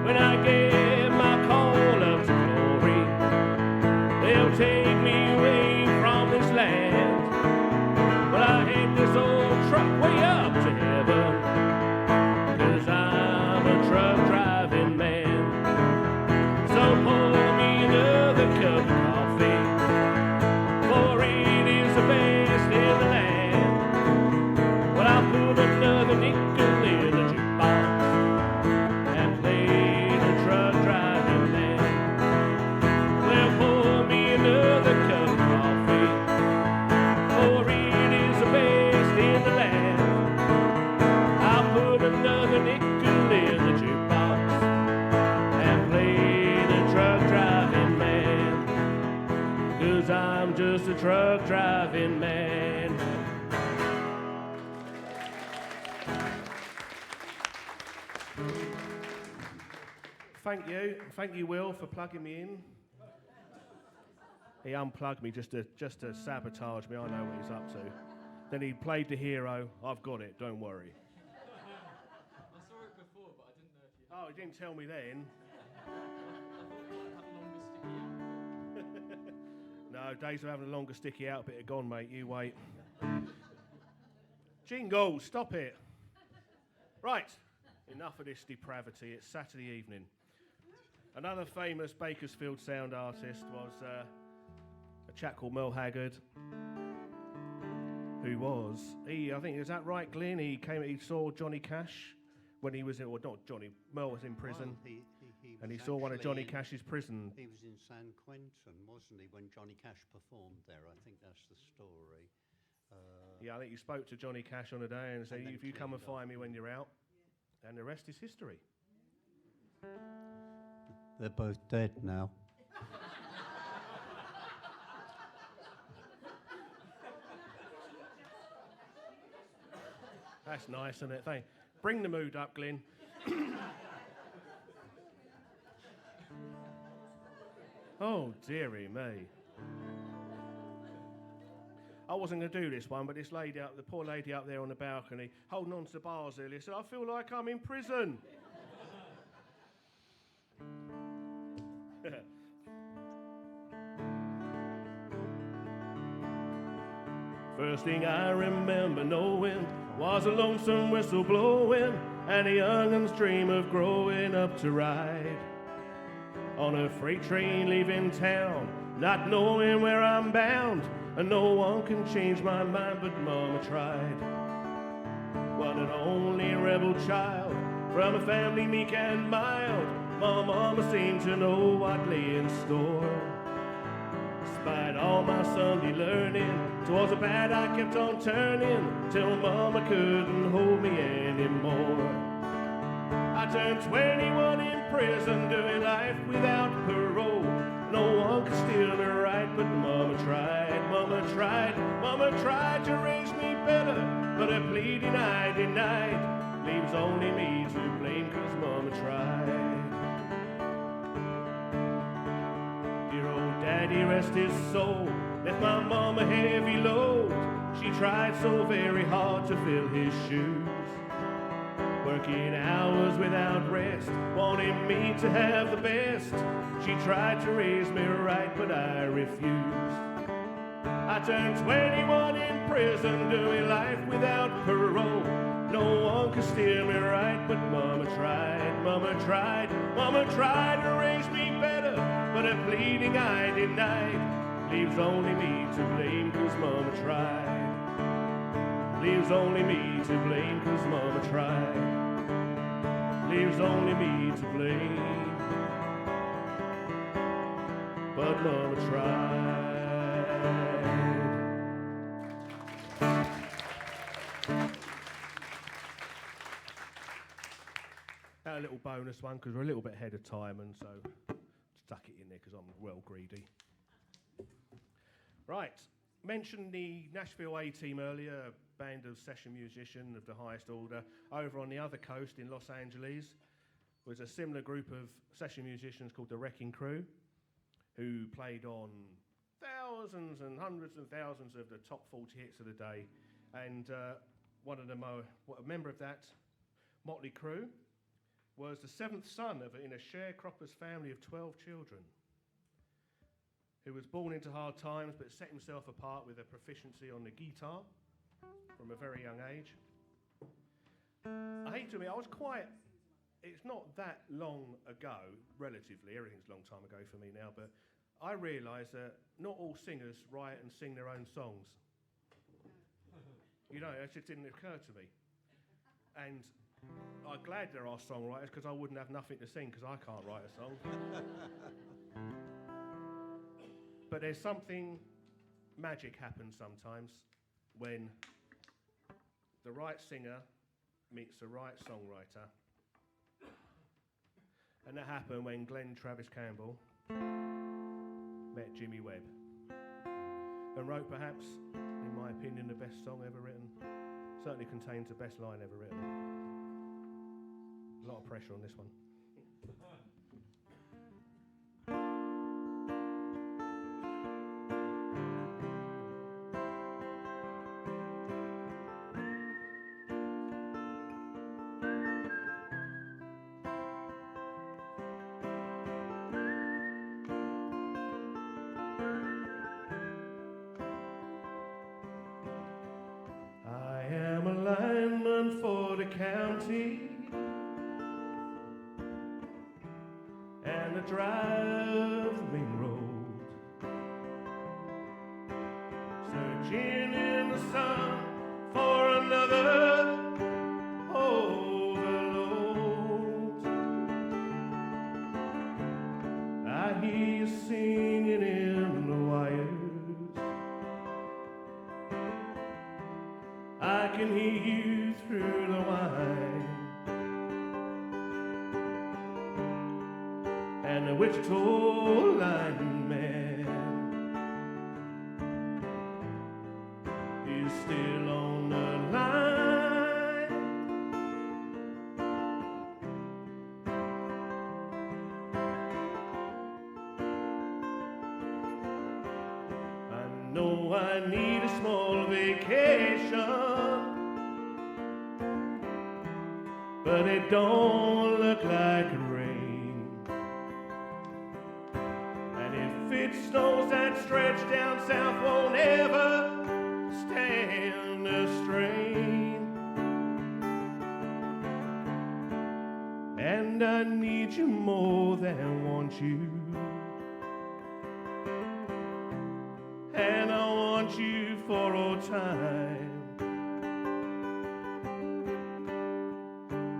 When I get my call up to glory, they'll take me away from this land. Well, I hate this old truck way up to heaven, 'cause I'm a truck driving man. So pour me another cup of coffee, for it is the best in the land. Well, I'll put another nickel in the jukebox and play the truck driving man. Well, pour me another cup of coffee, for it is the best in the land. I'll put another nickel in the jukebox and play the truck driving man, 'cause I'm just a truck driving man. Thank you, Will, for plugging me in. He unplugged me just to sabotage me. I know what he's up to. Then he played the hero. I've got it. Don't worry. I saw it before, but I didn't know if you Oh, he didn't tell me then. I thought you might have a longer sticky out. No, days of having a longer sticky out bit are gone, mate. You wait. Jingle, stop it. Right, enough of this depravity. It's Saturday evening. Another famous Bakersfield sound artist was a chap called Mel Haggard, who was, I think, is that right, Glyn? He saw Johnny Cash when he was in, or not Johnny, Mel was in prison. Well, and he was saw one of Johnny actually Cash's prison. He was in San Quentin, wasn't he, when Johnny Cash performed there? I think that's the story. Yeah, I think you spoke to Johnny Cash on a day and said, And then if you come and cleaned up. find me when you're out, and the rest is history. They're both dead now. That's nice, isn't it? Bring the mood up, Glyn. Oh, dearie me. I wasn't going to do this one, but this lady the poor lady up there on the balcony, holding on to the bars earlier, said, I feel like I'm in prison. First thing I remember knowing was a lonesome whistle blowing and a youngun's dream of growing up to ride on a freight train leaving town, not knowing where I'm bound, and no one can change my mind, but Mama tried. One and only rebel child from a family meek and mild, my Mama seemed to know what lay in store. Despite all my Sunday learning, towards the bad I kept on turning, till Mama couldn't hold me anymore. I turned 21 in prison, doing life without parole. No one could steal me right, but Mama tried, Mama tried, Mama tried to raise me better, but her pleading I denied. Leaves only me to blame, 'cause Mama tried. Dear old Daddy, rest his soul, left my Mama a heavy load. She tried so very hard to fill his shoes, working hours without rest, wanting me to have the best. She tried to raise me right, but I refused. I turned 21 in prison, doing life without parole. No one could steer me right, but Mama tried, Mama tried, Mama tried to raise me better, but her pleading I denied. Leaves only me to blame, 'cause Mama tried. Leaves only me to blame, 'cause Mama tried. Leaves only me to blame, but Mama tried. A little bonus one, because we're a little bit ahead of time, and so stuck it in there because I'm well greedy. Right, mentioned the Nashville A-Team earlier, a band of session musicians of the highest order. Over on the other coast in Los Angeles was a similar group of session musicians called the Wrecking Crew, who played on thousands and hundreds and thousands of the top 40 hits of the day. And one of them, a member of that motley crew, was the seventh son in a sharecropper's family of 12 children, who was born into hard times but set himself apart with a proficiency on the guitar from a very young age. I hate to admit, it's not that long ago, relatively, everything's a long time ago for me now, but I realised that not all singers write and sing their own songs. You know, it just didn't occur to me. And I'm glad there are songwriters, because I wouldn't have nothing to sing, because I can't write a song. But there's something magic happens sometimes when the right singer meets the right songwriter. And that happened when Glenn Travis Campbell met Jimmy Webb and wrote, perhaps, in my opinion, the best song ever written. Certainly contains the best line ever written. A lot of pressure on this one. I am a lineman for the county, and I drive the main road, searching in the sun for another overload. I hear you singing in the wires, I can hear you through the wine, and the Wichita lineman is still on the line. know I need a small vacation, but it don't look like rain. And if it snows, that stretch down south won't ever stand the strain. And I need you more than want you, and I want you for all time.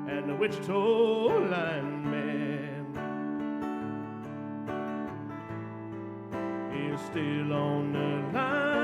And the Wichita lineman is still on the line.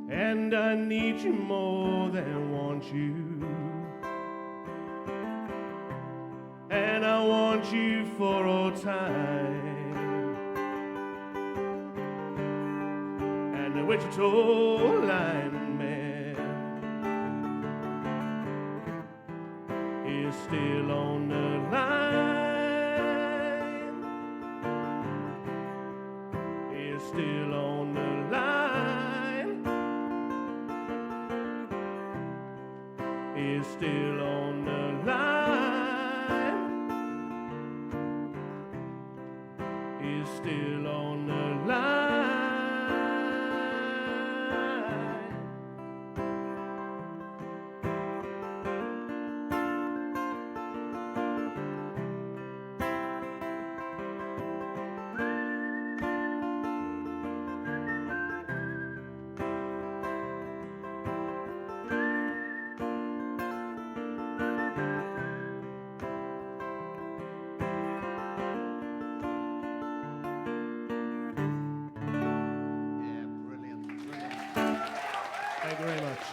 And I need you more than want you, and I want you for all time. And the Wichita lineman is still on the line, is still on the line, is still on the line, is still on the line. Yeah, brilliant, brilliant. Thank you very much.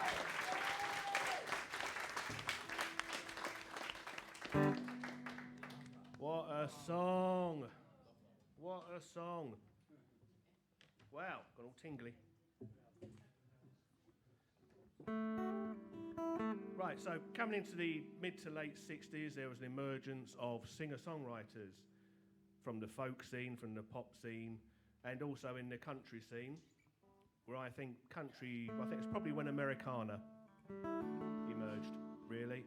What a song. What a song. Wow, got all tingly. Right, so coming into the mid to late 60s, there was an emergence of singer-songwriters from the folk scene, from the pop scene, and also in the country scene, where I think it's probably when Americana emerged, really.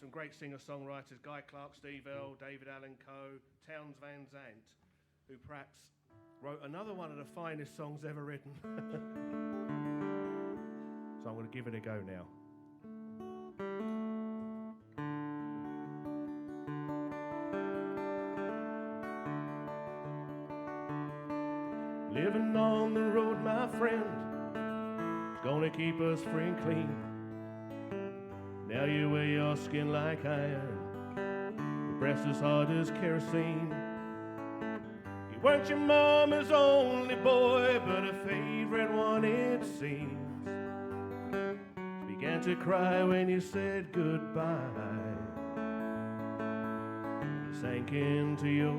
Some great singer-songwriters, Guy Clark, Steve Earle, David Allan Coe, Townes Van Zandt, who perhaps wrote another one of the finest songs ever written. So I'm going to give it a go now. Living on the road, my friend, is gonna keep us free and clean. Now you wear your skin like iron, your breast as hard as kerosene. You weren't your mama's only boy, but a favorite one it seems. She began to cry when you said goodbye. You sank into your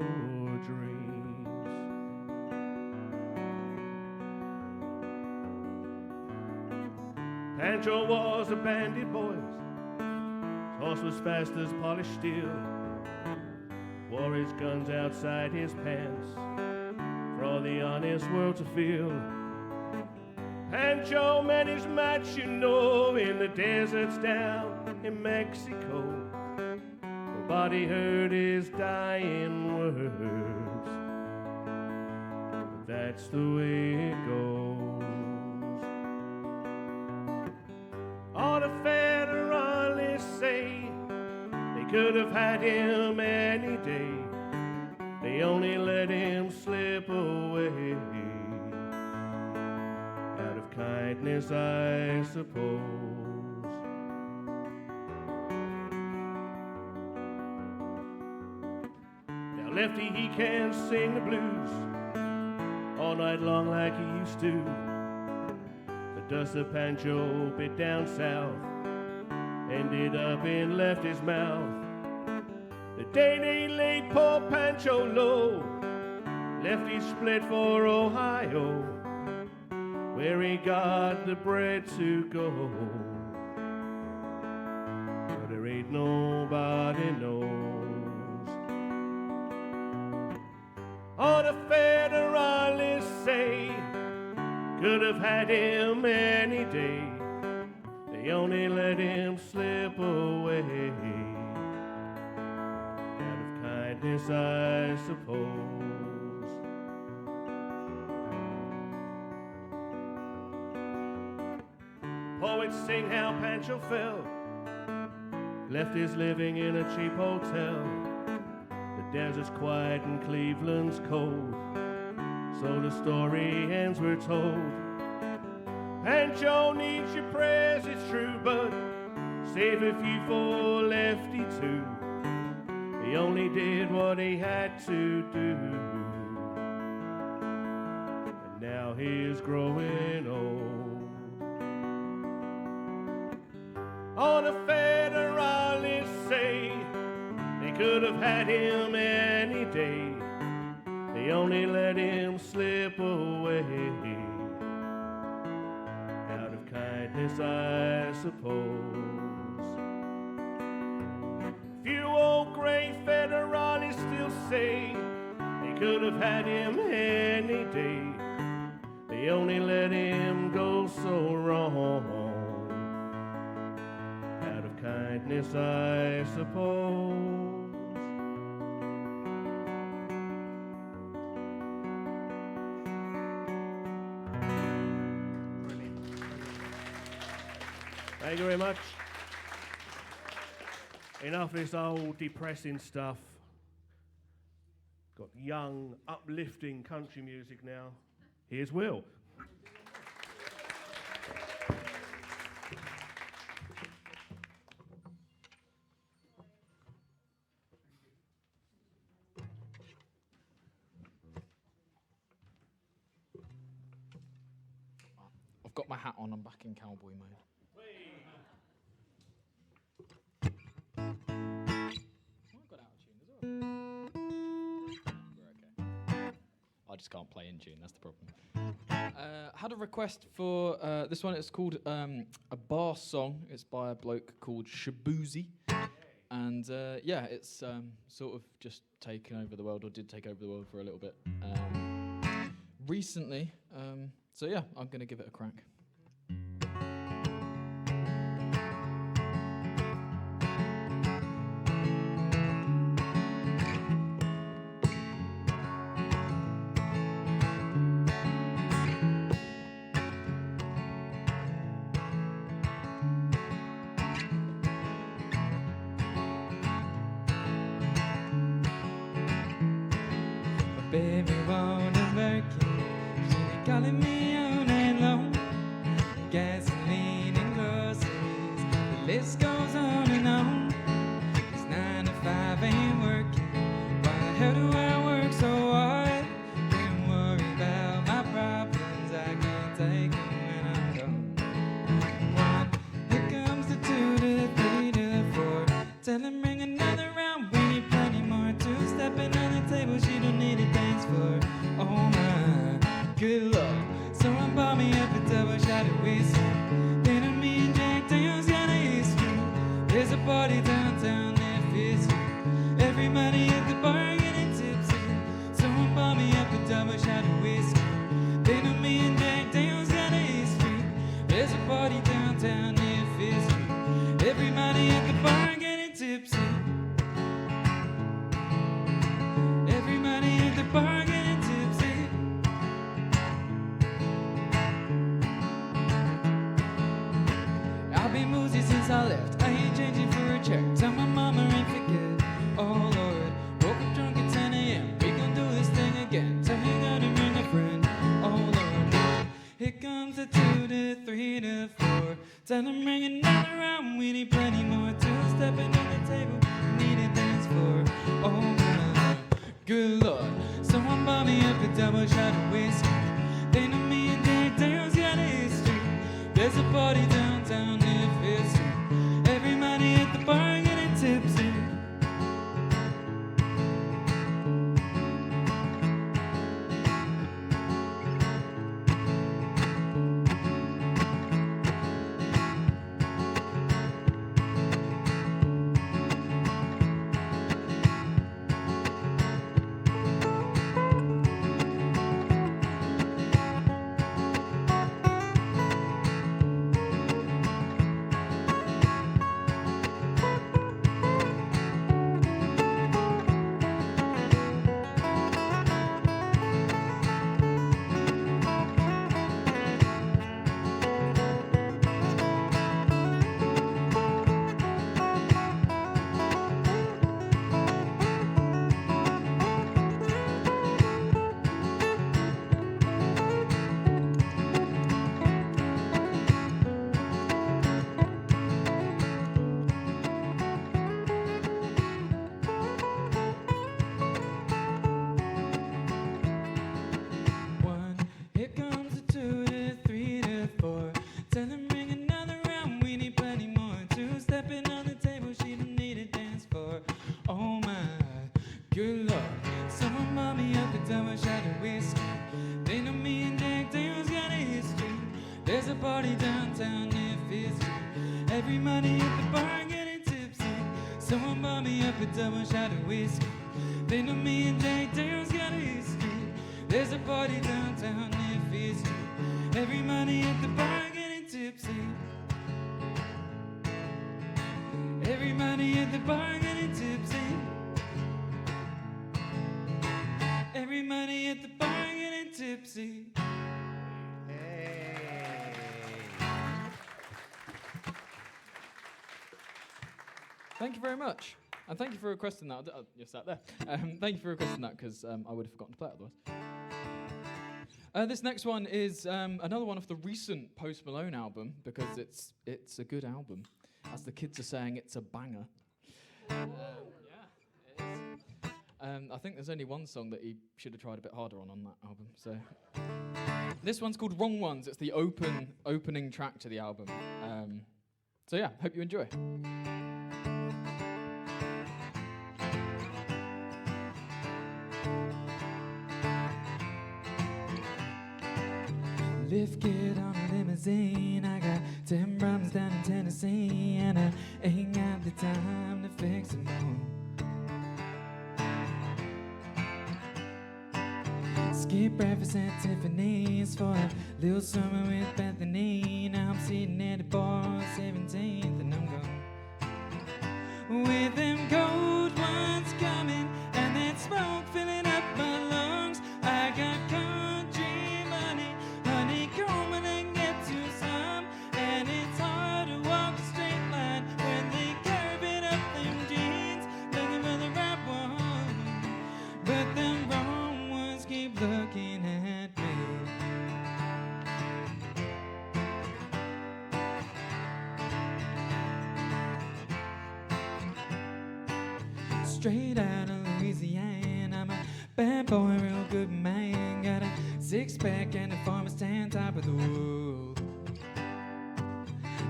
dreams. Pancho was a bandit, boys. His horse was fast as polished steel. Wore his guns outside his pants for all the honest world to feel. Pancho met his match, you know, in the deserts down in Mexico. Nobody heard his dying words, but that's the way it goes. All the federalists say they could have had him any day. They only let him slip away out of kindness, I suppose. Now Lefty, he can sing the blues all night long like he used to. But does the banjo bit down south ended up in Lefty's mouth? The day they laid poor Pancho low, Lefty split for Ohio, where he got the bread to go. But there ain't nobody knows. All the Federalists say could have had him any day. They only let him slip away. Out of kindness, I suppose. Poets sing how Pancho fell, left his living in a cheap hotel. The desert's quiet and Cleveland's cold, so the story ends, we're told. Pancho needs your prayers, it's true, but save a few for Lefty too. He only did what he had to do, and now he's growing old. All the Federalists say they could have had him any day. They only let him slip away. Out of kindness, I suppose. Few old gray Federalists still say they could have had him any day. They only let him go so wrong. Out of kindness, I suppose. Thank you very much. Enough of this old depressing stuff. Got young, uplifting country music now. Here's Will. I've got my hat on, I'm back in cowboy mode. I just can't play in tune, that's the problem. Had a request for this one. It's called a bar song. It's by a bloke called Shabuzi. And yeah, it's sort of just taken over the world, or did take over the world for a little bit recently. So yeah, I'm going to give it a crack. Baby wanna work it, she be calling me all night long. Gasoline and groceries, the list goes on and on. 'Cause 9 to 5 ain't working, why the hell do I work so hard? Can't worry about my problems, I can't take them when I'm gone. 1, here comes the 2 to the 3 to the 4. Tell him bring another round, we need plenty more. 2 stepping on the table, she don't need a dance floor. Oh my, good lord. Someone bought me up a double shot of whiskey. Then a me and Jack Daniels got a history. There's a party downtown that fits you. Everybody at the bar getting tipsy. Someone bought me up a double shot of whiskey. Then a me and Jack Daniels got a history. There's a party downtown that fits you. Everybody at the bar getting tipsy. Everybody at the bar getting tipsy. I've been woozy since I left. I ain't changing for a check. Tell my mama and forget. Oh Lord, woke up drunk at 10 a.m. We gon' do this thing again. Tell me gotta bring a friend. Oh Lord, here comes the 2 to 3 to 4. Tell them bring another round. We need plenty more. 2 stepping on the table. Need a dance floor. Oh my. double shot of whiskey. Then me and Jack Daniels got a history. There's a party downtown near Fifth Street. Everybody at the bar getting tipsy. One, here comes a two to the three to the four. Tell them bring another round, we need plenty more. Two stepping on the table, she don't need a dance floor. Oh my, good lord. Someone bought me up a double shot of whiskey. They know me and Jack Daniels got a history. There's a party downtown near Fifth Street. Everybody at the bar getting tipsy. Someone bought me up a double shot of whiskey. They know me and Jack Daniels got a history. There's a party downtown near Fifth Street. Everybody at the bar getting tipsy. Everybody at the bar getting tipsy. Everybody at the bar getting tipsy. Thank you very much. And thank you for requesting that. You're sat there. Thank you for requesting that, because I would have forgotten to play it otherwise. This next one is another one of the recent Post Malone album, because it's a good album. As the kids are saying, it's a banger. Yeah, it is. I think there's only one song that he should have tried a bit harder on that album. So this one's called Wrong Ones. It's the opening track to the album. So yeah, hope you enjoy. Lift kid on a limousine. I got 10 problems down in Tennessee, and I ain't got the time to fix them all. Skip breakfast at Tiffany's for a little summer with Bethany. Now I'm sitting at the bar on 17th, and I'm gone with them cold ones coming, and that smoke filling up my lungs. I got country money, honey, coming and get to some, and it's hard to walk a straight line when they curve it up them jeans, looking for the right one, but them wrong ones keep looking at me. Straight out of Louisiana, I'm a bad boy, real good man. Got a six-pack and a farmer's tan, top of the world.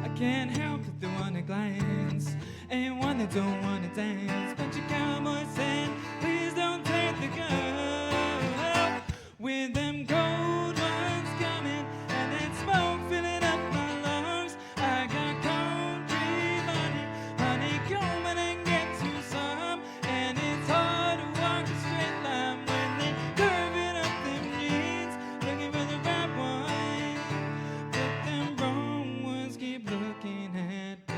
I can't help but the one that glance, and one that don't want to dance. Bunch of cowboys saying, please don't take the girl. With them cold ones coming, and that smoke filling up my lungs. I got country money, honey, coming and get to some, and it's hard to walk a straight line when they curve it up them jeans, looking for the right one, but them wrong ones keep looking at me.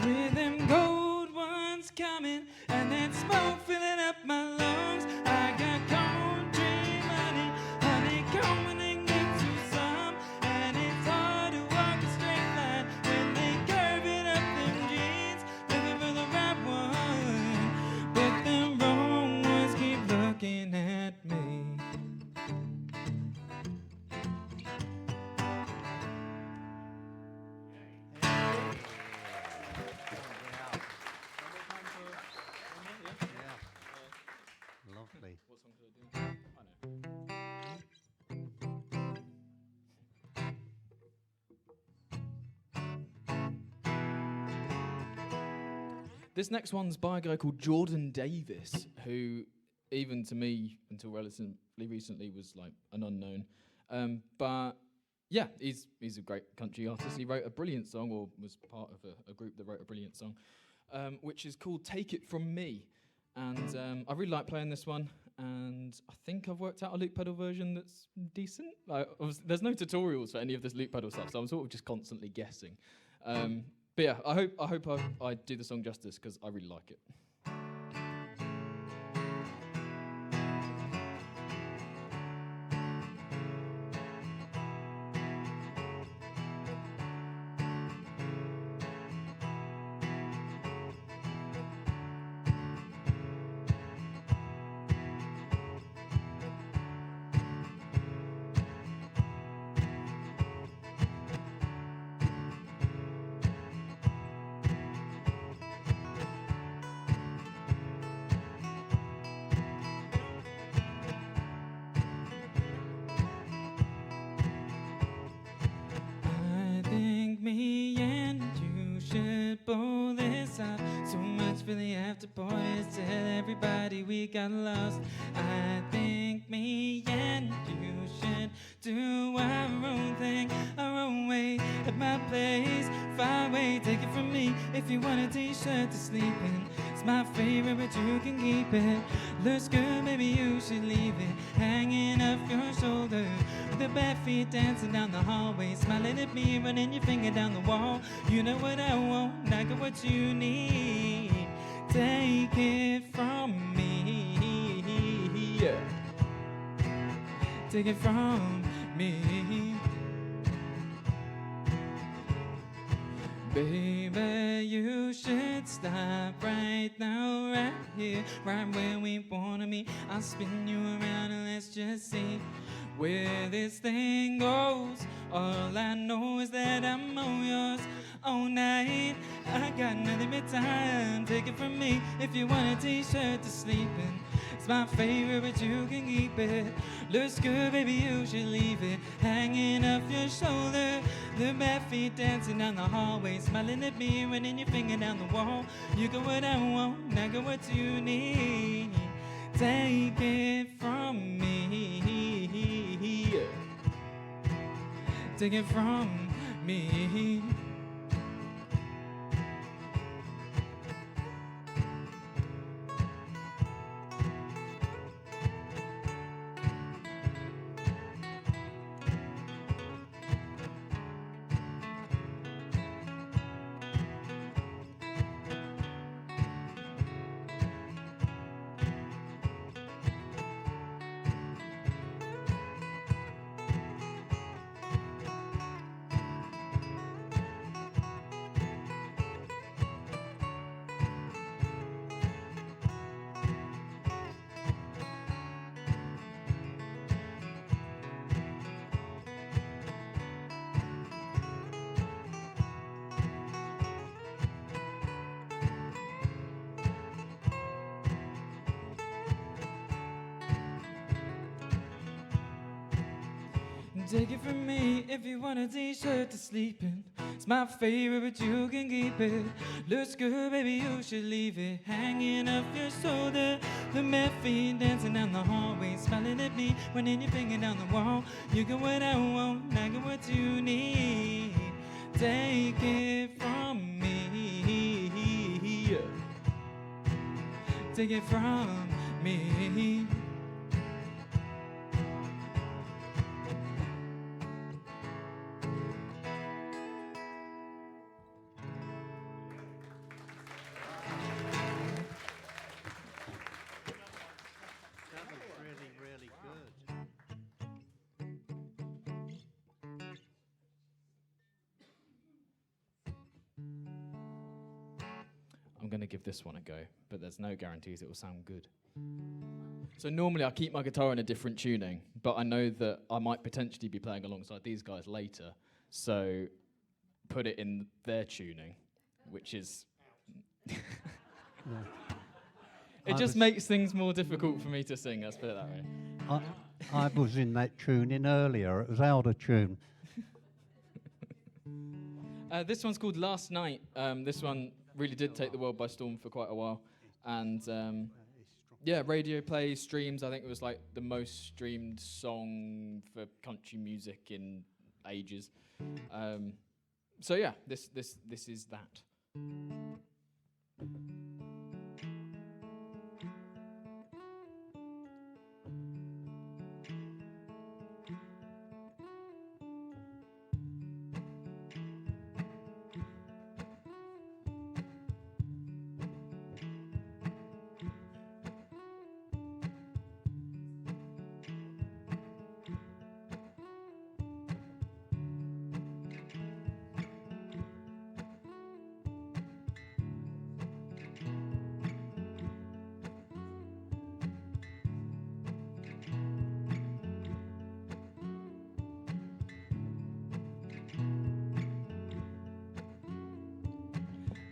with them gold ones coming, and that smoke filling up my lungs. I got country money, honey coming and get you some, and it's hard to walk a straight line when they curve it up them jeans, looking for the right one, but them wrong ones keep looking at me. Lovely. What song could I do? I know. This next one's by a guy called Jordan Davis, who, even to me, until relatively recently, was like an unknown. But yeah, he's a great country artist. He wrote a brilliant song, or was part of a group that wrote a brilliant song, which is called "Take It From Me." And I really like playing this one, and I think I've worked out a loop pedal version that's decent. There's no tutorials for any of this loop pedal stuff, so I'm sort of just constantly guessing. But yeah, I hope I do the song justice, because I really like it. I think me and you should blow this out. So much for the after boys, tell everybody we got lost. I think me and you should do our own thing, our own way, at my place, far away. Take it from me if you want a t-shirt to sleep in. It's my favorite, but you can keep it. Looks good, maybe you should leave it hanging off your shoulder, with the bare feet dancing down the hallway, smiling at me, running your finger down the wall. You know what I want, I got what you need. Take it from me, yeah. Take it from me. Baby, you should stop right now, right here, right where we wanna meet. I'll spin you around and let's just see where this thing goes. All I know is that I'm all yours all night. I got nothing but time. Take it from me if you want a t-shirt to sleep in. It's my favorite, but you can keep it. Looks good, baby, you should leave it hanging off your shoulder. The bare feet dancing down the hallway, smiling at me, running your finger down the wall. You got what I want, I got what you need. Take it from me. Take it from me. Take it from me if you want a t-shirt to sleep in. It's my favorite, but you can keep it. Looks good, baby, you should leave it hanging off your shoulder. The bare feet dancing down the hallway, smiling at me, running your finger down the wall. You got what I want, I got what you need. Take it from me. Take it from me. I'm going to give this one a go, but there's no guarantees it will sound good. So normally I keep my guitar in a different tuning, but I know that I might potentially be playing alongside these guys later, so put it in their tuning, which is... It just makes things more difficult for me to sing, let's put it that way. I was in that tuning earlier. It was out of tune. This one's called Last Night. This one really did take the world by storm for quite a while. And yeah, radio plays, streams. I think it was like the most streamed song for country music in ages. So yeah, this is that.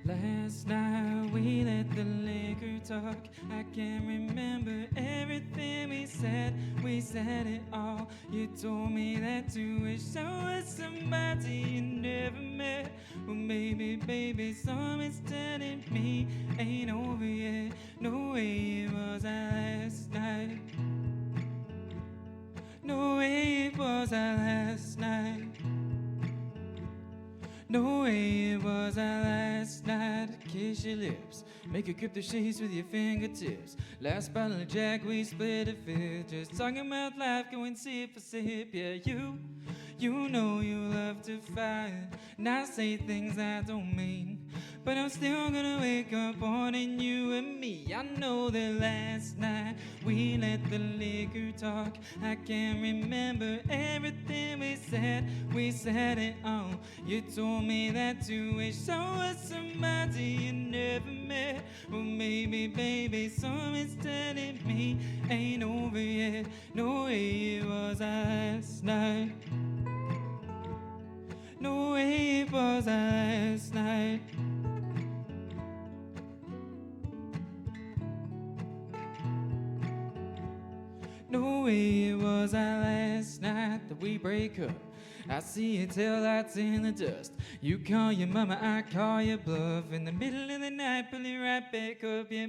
Last night we let the liquor talk. I can't remember everything we said it all. You told me that you wish I was somebody you never met. Well, maybe, baby, something's telling me ain't over yet. No way it was last night. No way it was last night. No way it was last night. Kiss your lips, make you grip the sheets with your fingertips. Last bottle of Jack, we split a fifth. Just talking about life, going sip for sip. Yeah, you know you love to fight, and I say things I don't mean. But I'm still gonna wake up wanting you and me. I know that last night we let the liquor talk. I can't remember everything we said it all. You told me that you wish I was somebody you never met. Well, maybe, baby, something's telling me ain't over yet. No way it was last night. No way it was last night. No way it was last night that we break up. I see your tail lights in the dust. You call your mama, I call your bluff. In the middle of the night, pull it right back up. Yeah,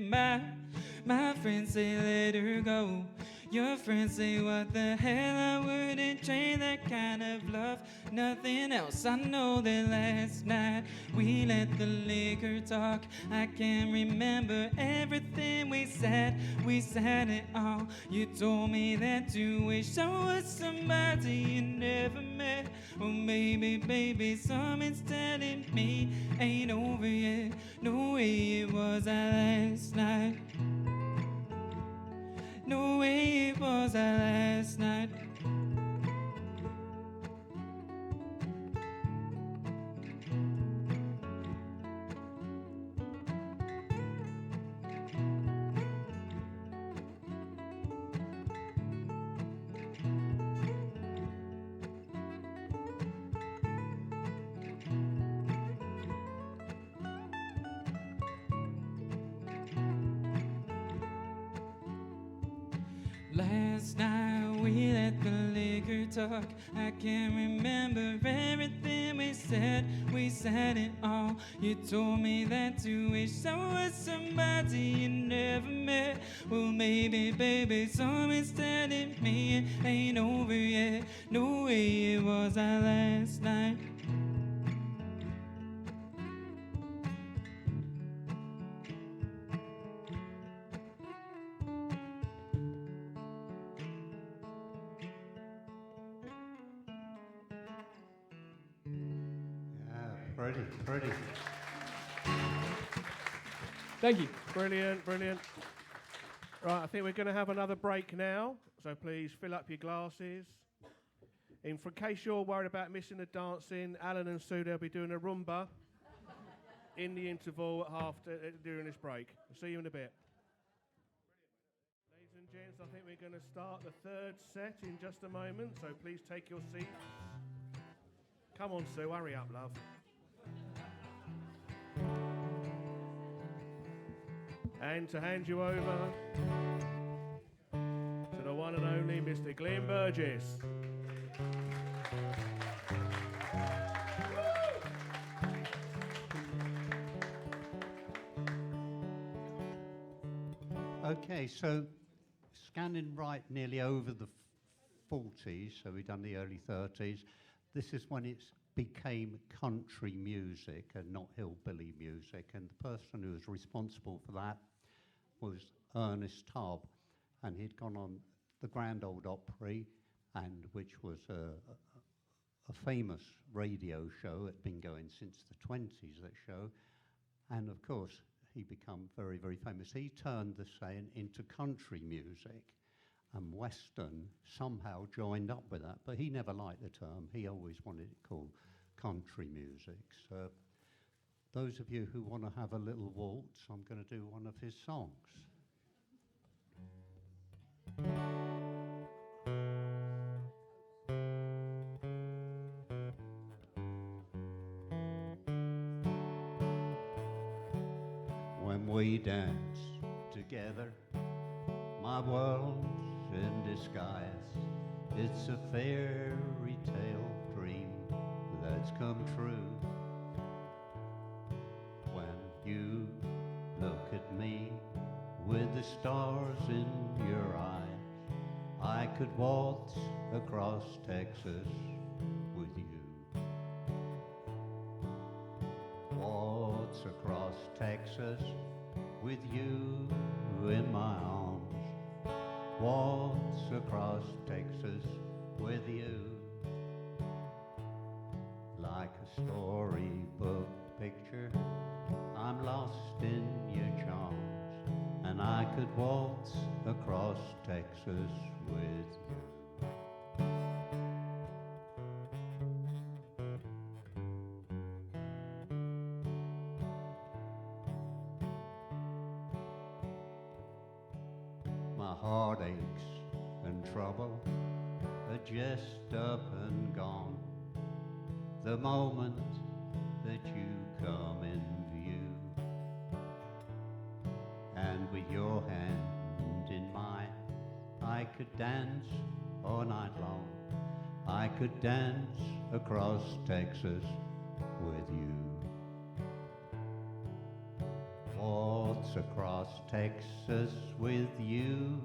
my friends say let her go. Your friends say what the hell, I wouldn't trade that kind of love. Nothing else. I know that last night we let the liquor talk. I can't remember everything we said it all. You told me that you wish I was somebody you never met. Well, maybe, baby, something's telling me ain't over yet. No way it was last night. No way it was last night. Last night we let the liquor talk. I can't remember everything we said it all. You told me that you wish I was somebody you never met. Well, maybe, baby, something's telling me it ain't over yet. No way it was last night. Pretty. Thank you. Brilliant, brilliant. Right, I think we're going to have another break now, so please fill up your glasses. In case you're worried about missing the dancing, Alan and Sue, they'll be doing a Roomba. in the interval at during this break. I'll see you in a bit. Ladies and gents, I think we're going to start the third set in just a moment, so please take your seats. Come on, Sue, hurry up, love. And to hand you over to the one and only Mr. Glyn Burgess. Okay, so scanning right nearly over the 40s, so we've done the early 30s. This is when it became country music and not hillbilly music, and the person who was responsible for that was Ernest Tubb, and he'd gone on the Grand Ole Opry, and which was a famous radio show. It'd been going since the 20s, that show, and of course he became very, very famous. He turned the saying into country music, and Western somehow joined up with that, but he never liked the term. He always wanted it called country music. So those of you who want to have a little waltz, I'm going to do one of his songs. When we dance together, my world's in disguise. It's a fairy tale dream that's come true. When you look at me with the stars in your eyes, I could waltz across Texas with you. Waltz across Texas with you in my arms. Waltz across Texas with you. Like a storybook picture, I'm lost in your charms, and I could waltz across Texas with you. My heartaches and trouble are just up and gone the moment that you come in view. And with your hand in mine, I could dance all night long. I could dance across Texas with you. Waltz across Texas with you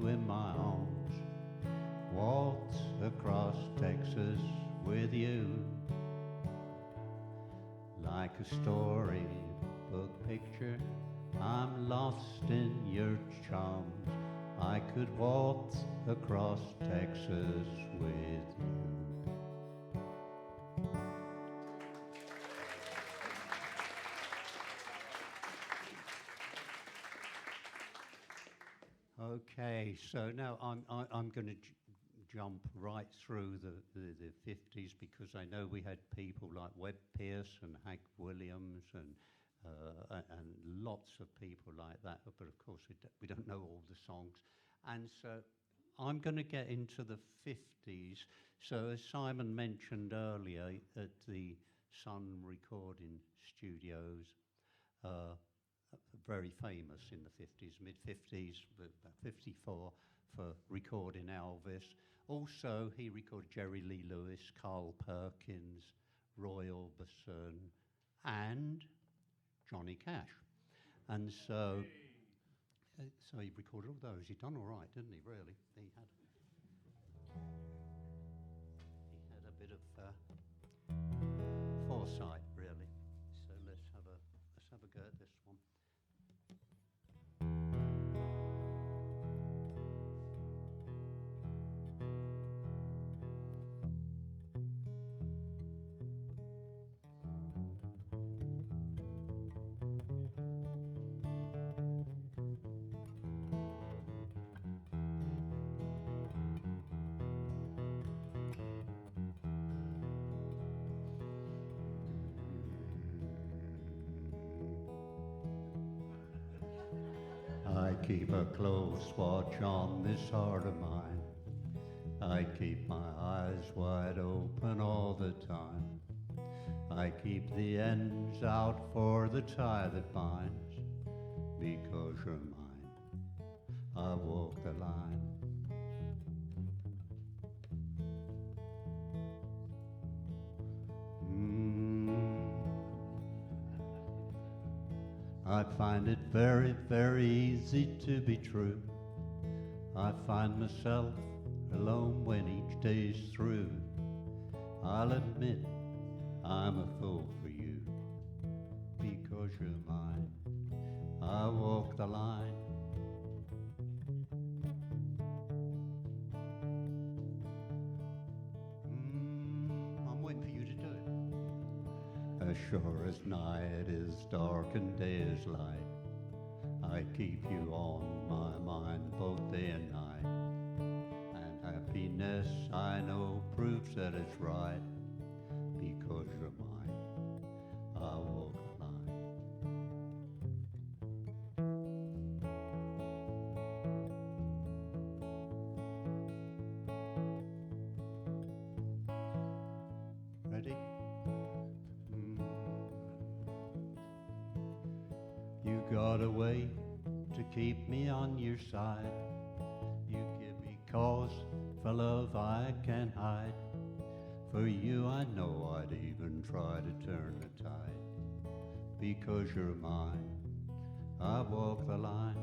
in my arms. Waltz across Texas with you. Like a storybook picture, I'm lost in your charms. I could waltz across Texas with you. Okay, so now I'm going to jump right through the 50s, because I know we had people like Webb Pierce and Hank Williams and lots of people like that, but of course we don't know all the songs. And so I'm going to get into the 50s. So as Simon mentioned earlier, at the Sun Recording Studios, very famous in the 50s, mid-50s, 54, for recording Elvis. Also, he recorded Jerry Lee Lewis, Carl Perkins, Roy Orbison, and Johnny Cash. And so he recorded all those. He'd done all right, didn't he, really? He had a bit of foresight, really. So let's have a go at this one. keep a close watch on this heart of mine. I keep my eyes wide open all the time. I keep the ends out for the tie that binds. Because you're mine, I walk the line. I find it very, very easy to be true. I find myself alone when each day's through. I'll admit I'm a fool for you, because you're mine. I walk the line. I'm waiting for you to do it. As sure as night is dark and day is light, I keep you on my mind both day and night. And happiness I know proves that it's right, because you're mine. I walk the line. Ready? You got a way to keep me on your side. You give me cause for love I can't hide. For you I know I'd even try to turn the tide. Because you're mine, I walk the line.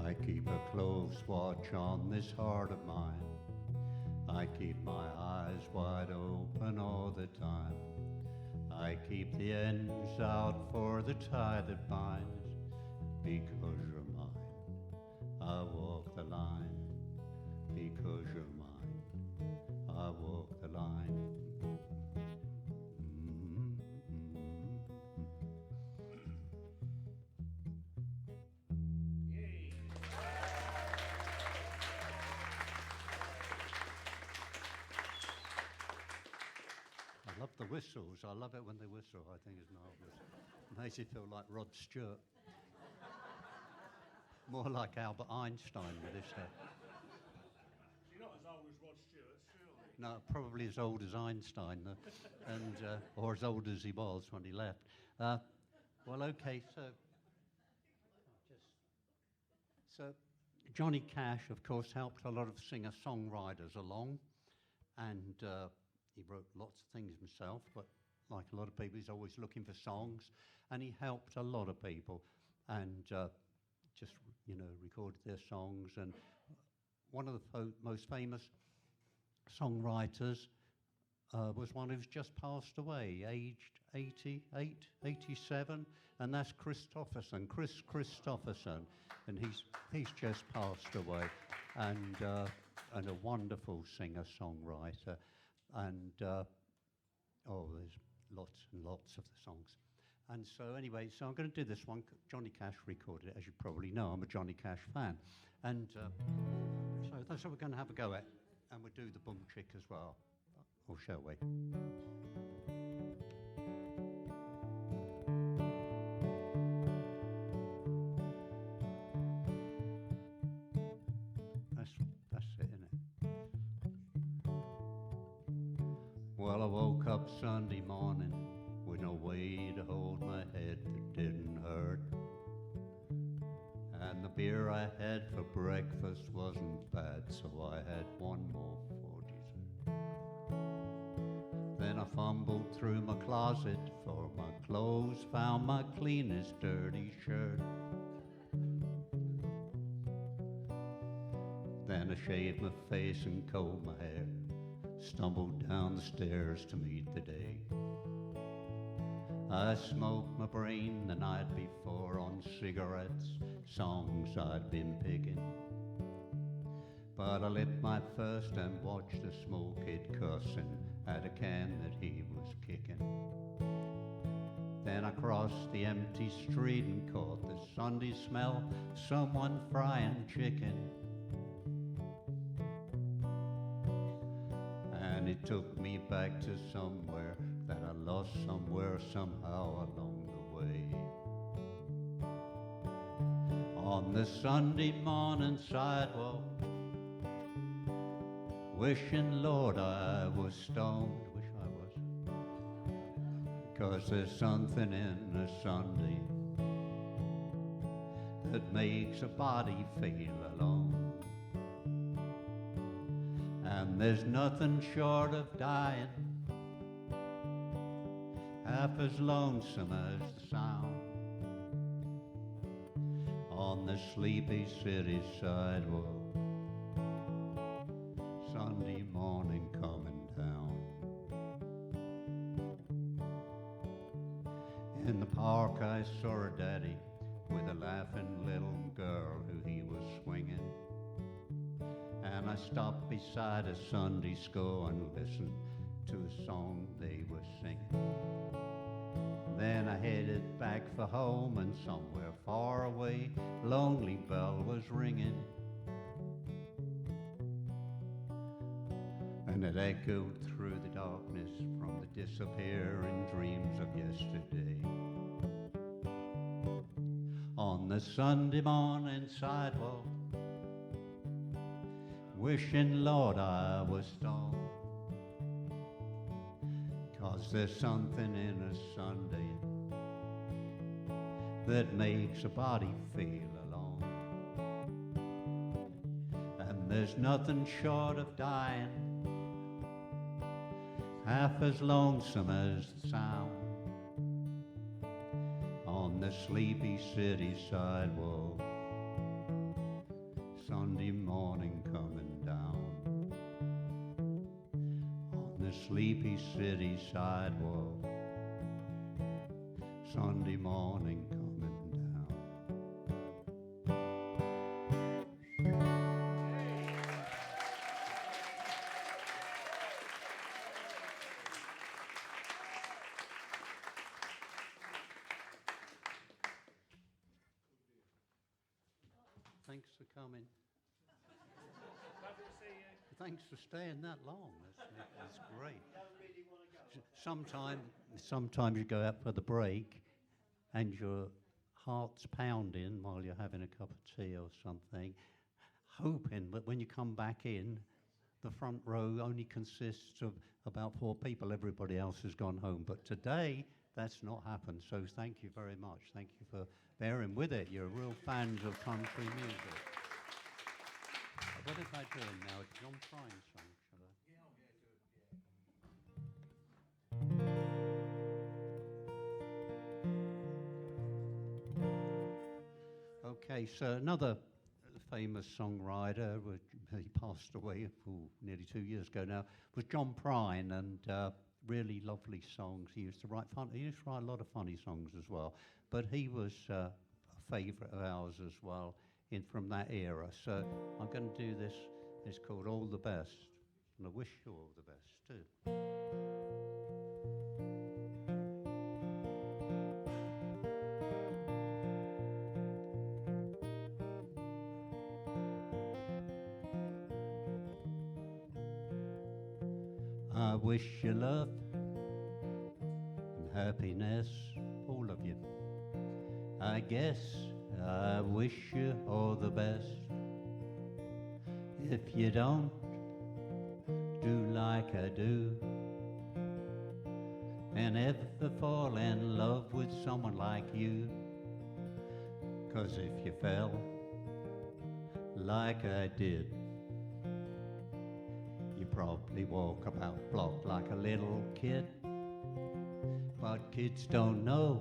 I keep a close watch on this heart of mine. I keep my eyes wide open all the time. I keep the ends out for the tie that binds. Because you're mine, I walk the line. Because you're mine, I walk the line. I love the whistles. I love it when they whistle. I think it's marvellous. Makes you feel like Rod Stewart. More like Albert Einstein with this head. You're not as old as Rod Stewart, surely. No, probably as old as Einstein, or as old as he was when he left. Well, okay, so Johnny Cash, of course, helped a lot of singer-songwriters along, and he wrote lots of things himself, but like a lot of people, he's always looking for songs, and he helped a lot of people, and just, recorded their songs. And one of the most famous songwriters was one who's just passed away, aged 88, 87, and that's Chris Christopherson, and he's just passed away, and a wonderful singer-songwriter, and there's lots and lots of the songs. And so anyway, so I'm going to do this one. Johnny Cash recorded it, as you probably know. I'm a Johnny Cash fan, and so that's what we're going to have a go at, and we'll do the boom chick as well. Or shall we? That's it, isn't it? Well, I woke up Sunday morning with no way to hold my head that didn't hurt. And the beer I had for breakfast wasn't bad, so I had one more for dessert. Then I fumbled through my closet for my clothes, found my cleanest dirty shirt. Then I shaved my face and combed my hair, stumbled down the stairs to meet the day. I smoked my brain the night before on cigarettes, songs I'd been picking. But I lit my first and watched a small kid cussing at a can that he was kicking. Then I crossed the empty street and caught the Sunday smell of someone frying chicken. it took me back to somewhere that I lost somewhere somehow along the way. On the Sunday morning sidewalk, wishing, Lord, I was stoned. Wish I was. 'Cause there's something in a Sunday that makes a body feel alone. And there's nothing short of dying half as lonesome as the sound on the sleepy city sidewalk, Sunday morning coming down. In the park I saw her daddy with a laughing little girl who he was swinging. And I stopped beside a Sunday school and listened to a song they were singing. Then I headed back for home, and somewhere far away, lonely bell was ringing. And it echoed through the darkness from the disappearing dreams of yesterday. On the Sunday morning sidewalk, wishing, Lord, I was stoned. 'Cause there's something in a Sunday that makes a body feel alone. And there's nothing short of dying half as lonesome as the sound on the sleepy city sidewalk, Sunday morning coming down. On the sleepy city sidewalk, Sunday morning coming down. Thanks for coming. Thanks for staying that long. That's great. Sometimes you go out for the break and your heart's pounding while you're having a cup of tea or something, hoping that when you come back in, the front row only consists of about 4 people. Everybody else has gone home. But today, that's not happened. So thank you very much. Thank you for bearing with it. You're real fans of country music. What am I doing now? A John Prine song, shall I? Okay, so another famous songwriter, he passed away nearly 2 years ago now, was John Prine, and really lovely songs. He used to write a lot of funny songs as well, but he was a favourite of ours as well from that era. So I'm going to do this. It's called All the Best, and I wish you all the best too. I wish you love and happiness, all of you. I guess I wish you all the best. If you don't do like I do, and ever fall in love with someone like you, 'cause if you fell like I did, you probably walk about block like a little kid. But kids don't know,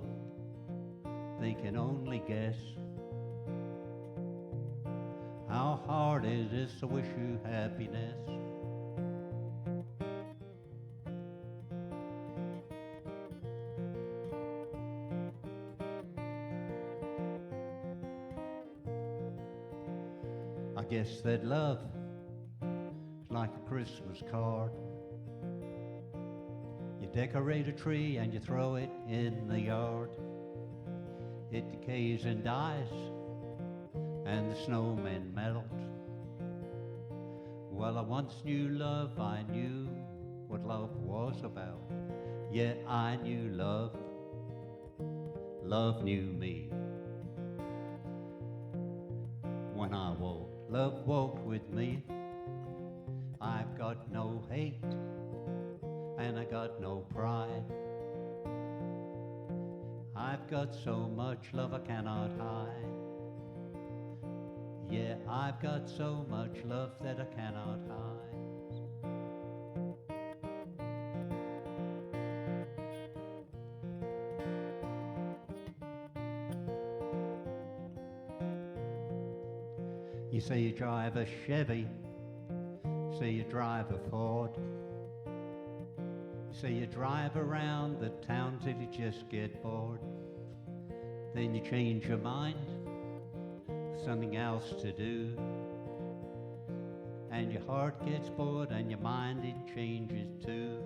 they can only guess how hard it is to wish you happiness. I guess that love is like a Christmas card. You decorate a tree and you throw it in the yard. It decays and dies, and the snowmen melt. Well, I once knew love, I knew what love was about. Yeah, I knew love, love knew me. When I walked, love walked with me. I've got no hate, and I got no pride. I've got so much love I cannot hide. Yeah, I've got so much love that I cannot hide. You say you drive a Chevy, say you drive a Ford. You say you drive around the town till you just get bored. Then you change your mind, something else to do. And your heart gets bored and your mind it changes too.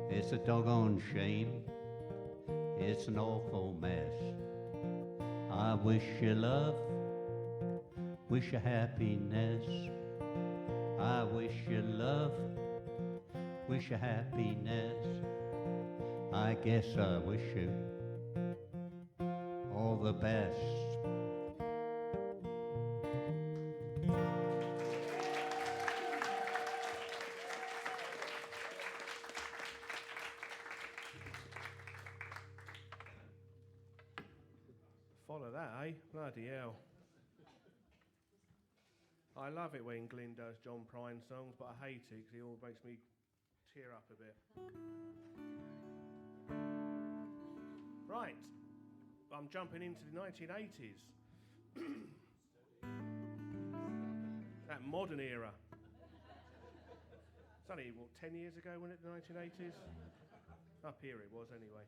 It's a doggone shame, it's an awful mess. I wish you love, wish you happiness. I wish you love, wish you happiness. I guess I wish you all the best. Follow that, eh? Bloody hell. I love it when Glyn does John Prine songs, but I hate it because he always makes me tear up a bit. Right, I'm jumping into the 1980s. That modern era. It's only, 10 years ago, wasn't it, the 1980s? Up here it was, anyway.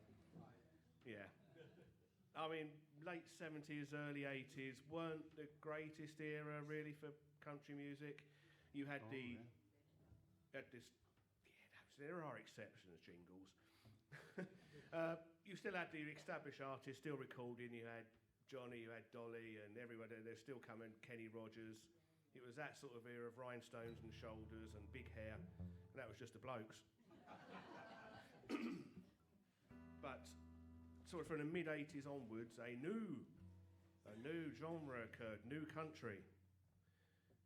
Yeah. I mean, late 70s, early 80s weren't the greatest era, really, for country music. You had there are exceptions, jingles. You still had the established artists still recording. You had Johnny, you had Dolly, and everybody. They're still coming. Kenny Rogers. It was that sort of era of rhinestones and shoulders and big hair, and that was just the blokes. But sort of from the mid-80s onwards, a new genre occurred, new country,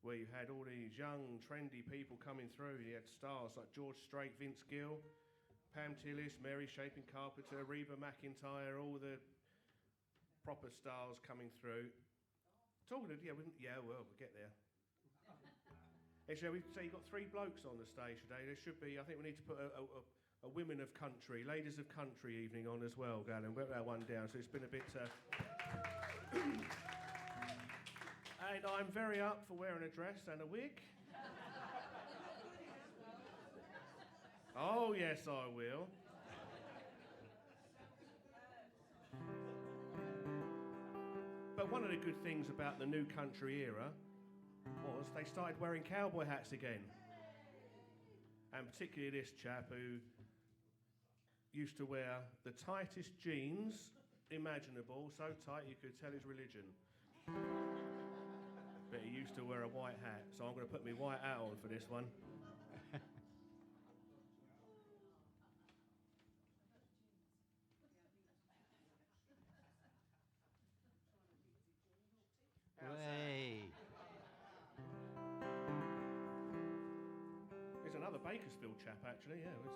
where you had all these young, trendy people coming through. You had stars like George Strait, Vince Gill, Pam Tillis, Mary Shaping Carpenter, Reba McEntire, all the proper stars coming through. Talking of, we'll get there. Actually, you've got three blokes on the stage today. There should be, I think we need to put a women of country, ladies of country evening on as well, Galen. We'll get that one down. So it's been a bit... And I'm very up for wearing a dress and a wig. Oh, yes, I will. But one of the good things about the new country era was they started wearing cowboy hats again. And particularly this chap who used to wear the tightest jeans imaginable, so tight you could tell his religion. But he used to wear a white hat, so I'm going to put my white hat on for this one. Hey. There's another Bakersfield chap, actually, yeah. It was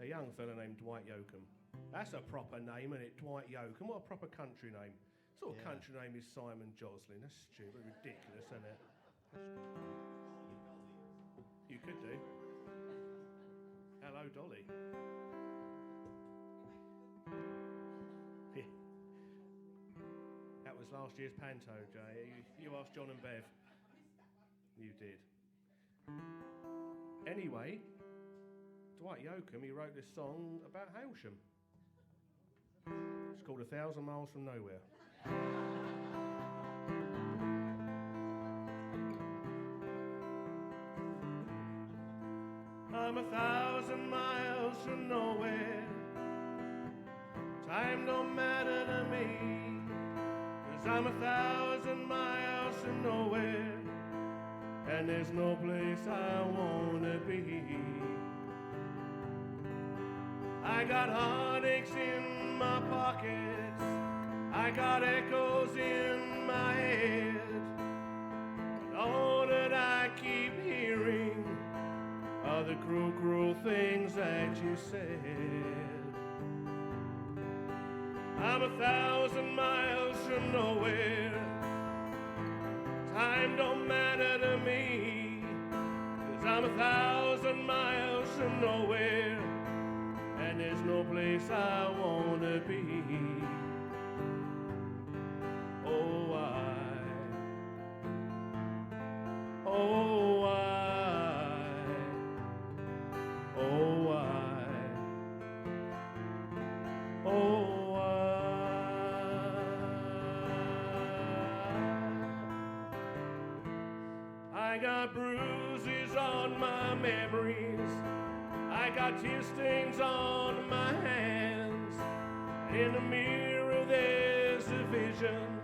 a young fella named Dwight Yoakam. That's a proper name, isn't it? Dwight Yoakam. What a proper country name. Sort of country name is Simon Joslin. That's stupid, ridiculous, isn't it? You could do. Hello, Dolly. That was last year's Panto, Jay. You asked John and Bev. You did. Anyway, Dwight Yoakam, he wrote this song about Hailsham. It's called 1,000 Miles from Nowhere. I'm 1,000 miles from nowhere. Time don't matter to me, 'cause I'm 1,000 miles from nowhere. and there's no place I wanna be. I got heartaches in my pockets, I got echoes in my head, and all that I keep hearing are the cruel, cruel things that you said. I'm 1,000 miles from nowhere, time don't matter to me, 'cause I'm 1,000 miles from nowhere, and there's no place I wanna be. Oh, oh, oh, oh, I got bruises on my memories, I got tear stains on my hands. In the mirror there's a vision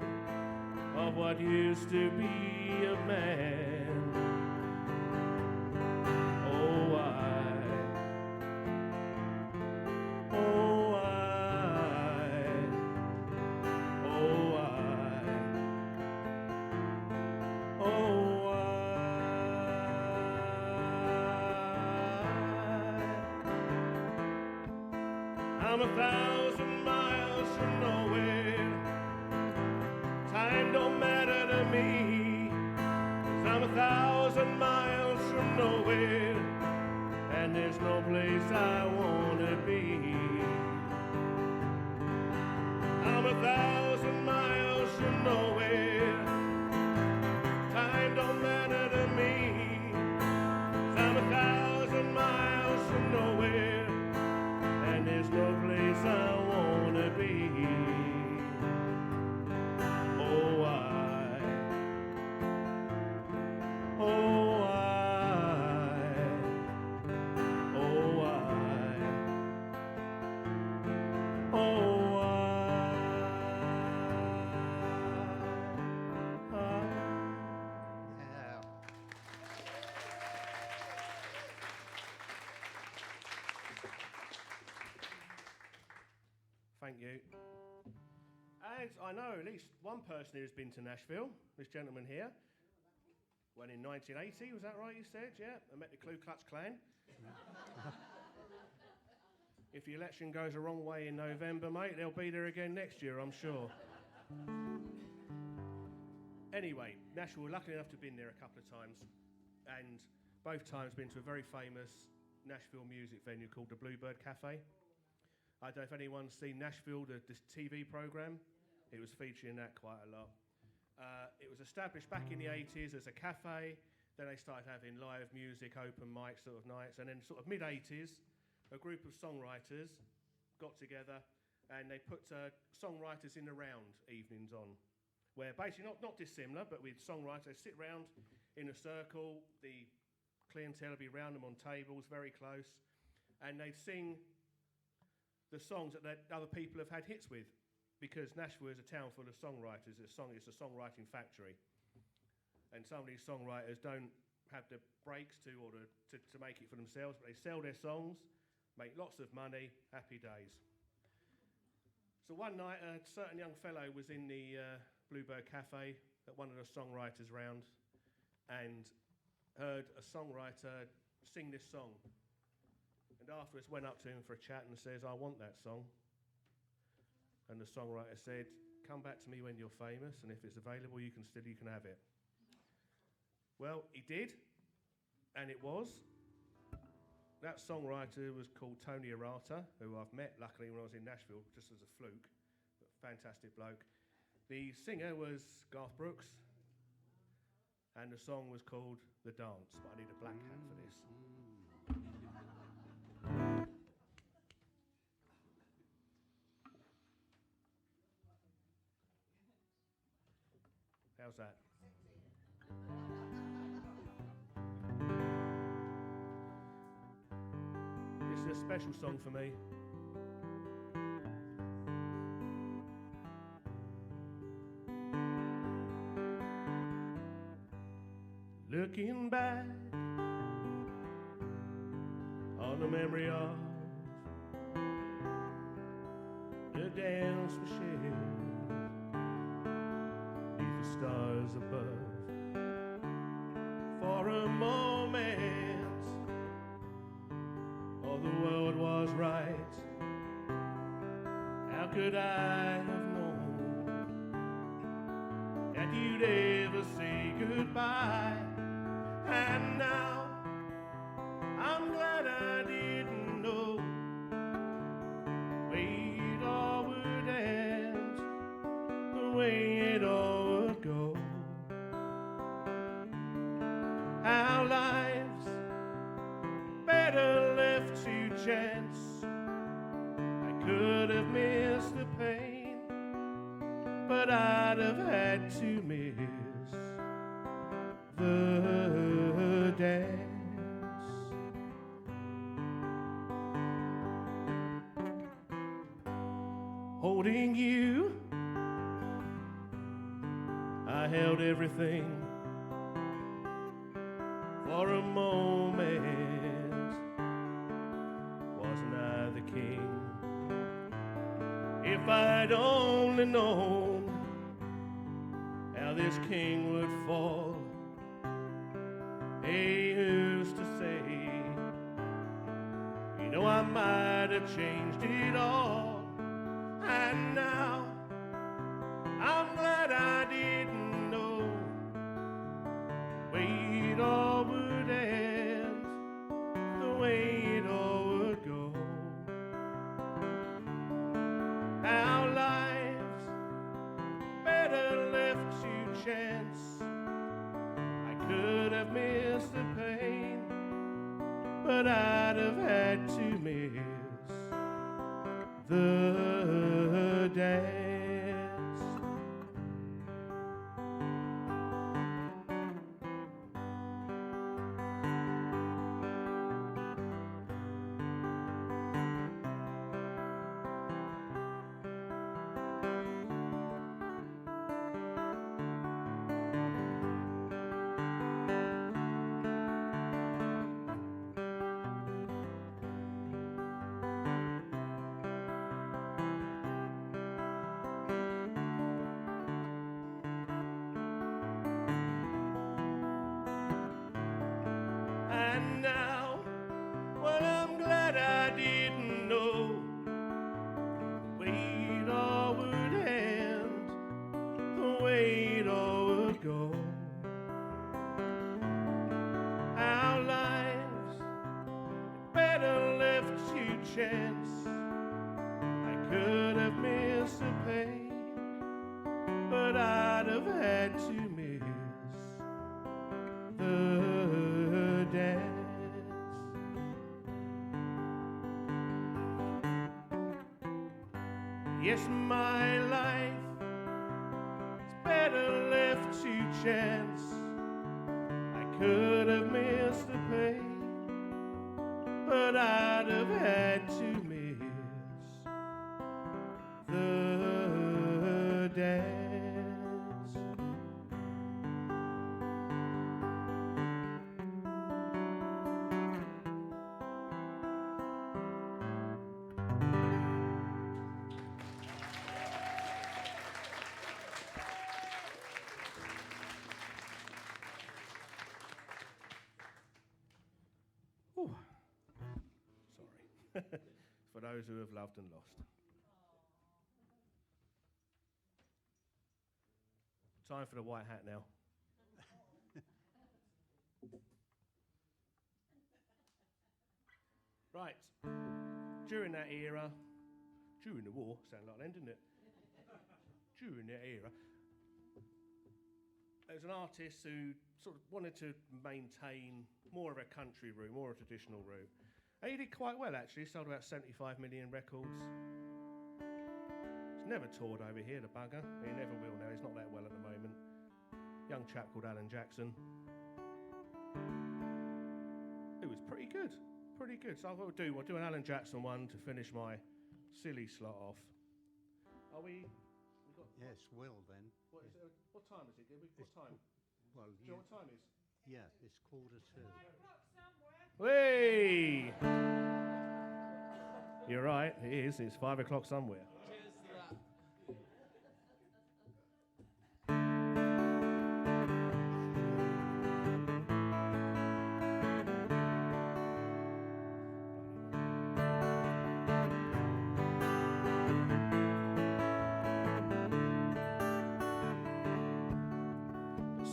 of what used to be a man. Oh, oh, oh, oh, I'm 1,000 miles from nowhere, time don't matter to me, 'cause I'm 1,000 miles from nowhere, and there's no place I wanna be. I'm 1,000 miles from nowhere, time don't matter to me, 'cause I'm 1,000 miles from nowhere, and there's no place I wanna be. Oh, oh, oh, oh, Yeah. Thank you. And I know at least one person who's been to Nashville, this gentleman here. Went in 1980, was that right you said? Yeah, I met the Ku Klux Klan. If the election goes the wrong way in November, mate, they'll be there again next year, I'm sure. Anyway, Nashville, we're lucky enough to have been there a couple of times, and both times been to a very famous Nashville music venue called the Bluebird Cafe. I don't know if anyone's seen Nashville, this TV programme. It was featuring that quite a lot. It was established back in the 80s as a cafe. Then they started having live music, open mic sort of nights. And then sort of mid-80s, a group of songwriters got together and they put songwriters in the round evenings on, where basically not dissimilar, but with songwriters, they sit round in a circle, the clientele would be round them on tables, very close, and they'd sing the songs that other people have had hits with, because Nashville is a town full of songwriters. It's a songwriting factory, and some of these songwriters don't have the breaks to make it for themselves, but they sell their songs, make lots of money, happy days. So one night, a certain young fellow was in the Bluebird Cafe at one of the songwriters round, and heard a songwriter sing this song. And afterwards went up to him for a chat and says, "I want that song." And the songwriter said, "Come back to me when you're famous, and if it's available, you can have it." Well, he did, and it was. That songwriter was called Tony Arata, who I've met, luckily, when I was in Nashville, just as a fluke. Fantastic bloke. The singer was Garth Brooks, and the song was called The Dance, but I need a black hat for this. How's that? This is a special song for me. looking back on the memory of the dance we shared beneath the stars above. For a moment, all the world was right. How could I have known that you'd ever say goodbye? And now I'm glad I didn't know the way it all would end, the way it all would go. Our lives better left to chance. I could have missed the pain, but I'd have had to miss the dance. Holding you, I held everything. For a moment, wasn't I the king? If I'd only known how this king would fall, hey, who's to say? You know, I might have changed it all. And now I'm glad I didn't know the way it all would end, the way it all would go. Our lives better left to chance. I could have missed the pain, but I'd have had to miss the dance. And now, well, I'm glad I didn't know the way it all would end, the way it all would go. Our lives better left to chance. I could have missed the pain, but I'd have had to miss the dance. Yes, my life is better left to chance. I could have missed the pain, but I'd have had to miss the dance. Ooh. Sorry. For those who have loved and lost. Time for the white hat now. Right. During that era, during the war, sounded like then, didn't it? During that era, there was an artist who sort of wanted to maintain more of a country route, more of a traditional route. And he did quite well, actually. Sold about 75 million records. He's never toured over here, the bugger. He never will now. He's not that well at the moment. Young chap called Alan Jackson. It was pretty good. Pretty good. So we'll do an Alan Jackson one to finish my silly slot off. Are we? We've got. Yes, Will then. What is it? What time is it? What time? Well, Do you know what time it is? Yeah, it's 1:45. Hey! You're right, it is. It's 5 o'clock somewhere. Cheers to that.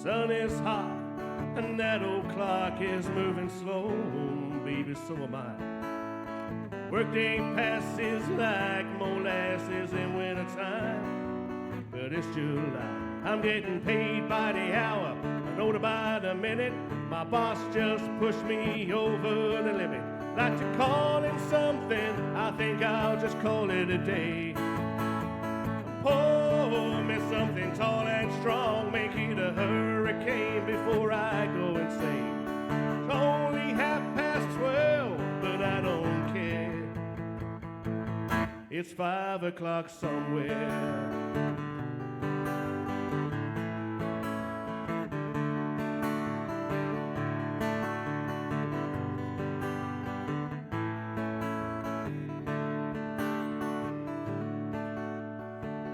Sun is hot and that old clock is moving slow. Baby, so am I. Workday passes like molasses in wintertime. But it's July. I'm getting paid by the hour, I know by the minute. My boss just pushed me over the limit. Like to call it something, I think I'll just call it a day. Pour me something tall and strong, make it a hurricane before I go insane. It's only 12:30, but I don't care. It's 5 o'clock somewhere.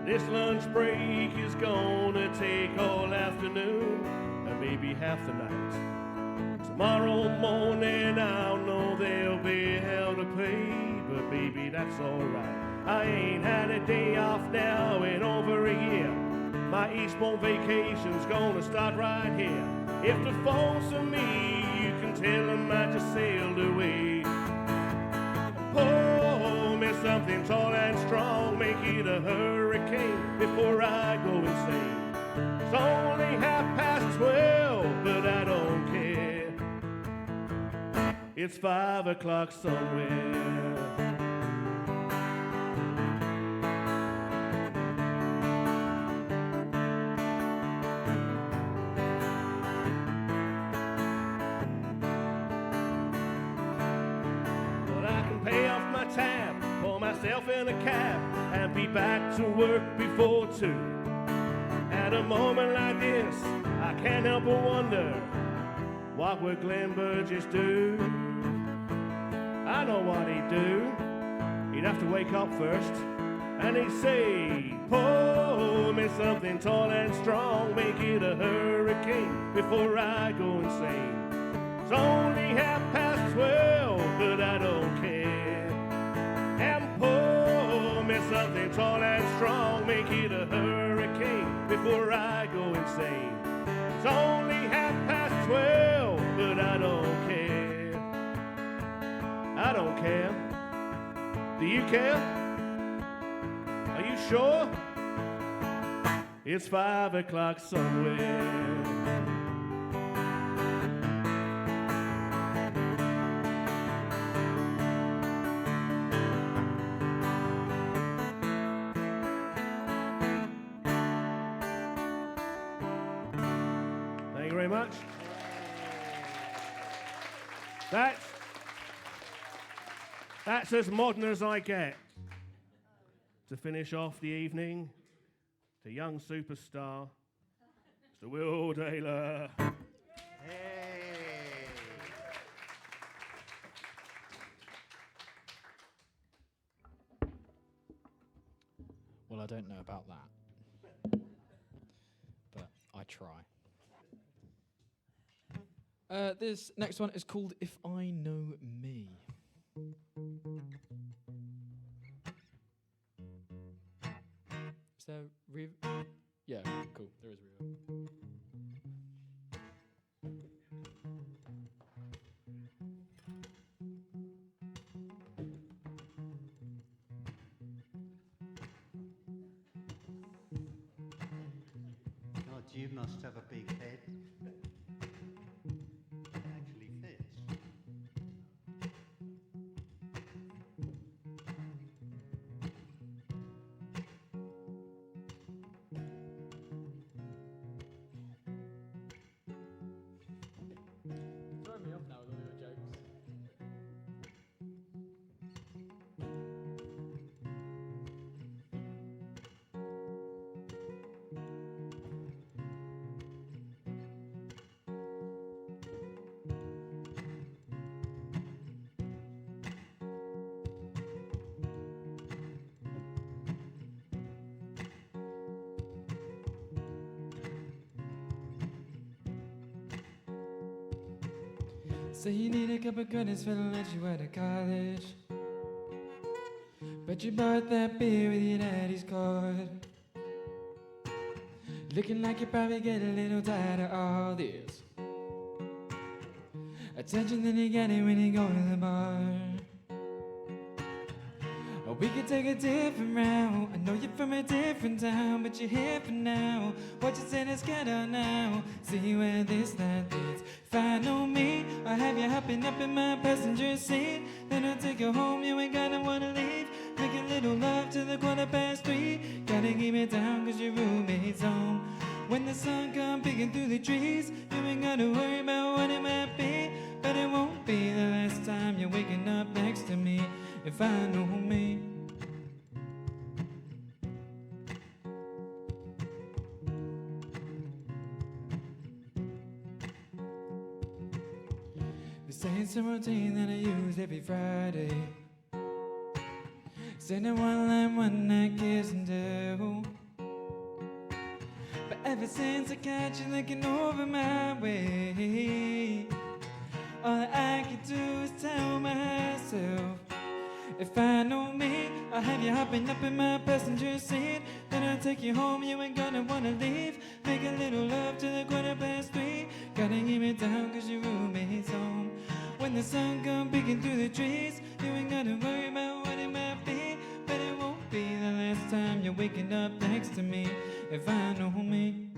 This lunch break is gonna take all afternoon and maybe half the night. Tomorrow morning I'll know there'll be hell to pay, but baby, that's alright. I ain't had a day off now in over a year. My Eastbourne vacation's gonna start right here. If the phone's for me, you can tell them I just sailed away. Pour me something tall and strong, make it a hurricane before I go insane. It's only 12:30, but I don't care. It's 5 o'clock somewhere. Tab, pour myself in a cab and be back to work before 2. At a moment like this, I can't help but wonder, what would Glenn Burgess do? I know what he'd do. He'd have to wake up first and he'd say, pour me something tall and strong, make it a hurricane before I go insane. It's only 12:30, but I don't care. And pour me something tall and strong, make it a hurricane before I go insane. It's only 12:30, but I don't care. I don't care. Do you care? Are you sure? It's 5 o'clock somewhere. Very much. That's as modern as I get. To finish off the evening, to young superstar, Mr. Will Taylor. Hey! Well, I don't know about that, but I try. This next one is called If I Know Me. Is there yeah, cool, there is reverb. God, you must have a big head. It actually fits. Throw me off now with all your jokes. Say you need a cup of goodness for to let you out of college, but you bought that beer with your daddy's card. Looking like you probably get a little tired of all this attention that you get it when you go to the bar. Or we could take a different route. I know you're from a different town, but you're here for now. What you say, let's get on now. See where this night leads. If I know me, I'll have you hopping up in my passenger seat. Then I'll take you home, you ain't gonna wanna leave. Make a little love to the 3:15. Gotta keep it down cause your roommate's home. When the sun comes peeking through the trees, you ain't gotta worry about what it might be. But it won't be the last time you're waking up next to me. If I know me. This ain't some routine that I use every Friday. Sending one line, one night kiss and do. But ever since I catch you looking over my way, all that I can do is tell myself, if I know me, I'll have you hopping up in my passenger seat. Then I'll take you home, you ain't gonna wanna leave. Make a little love to the 3:15. Gotta keep it down cause your roommate's home. When the sun comes peeking through the trees, you ain't gonna worry about what it might be. But it won't be the last time you're waking up next to me. If I know me.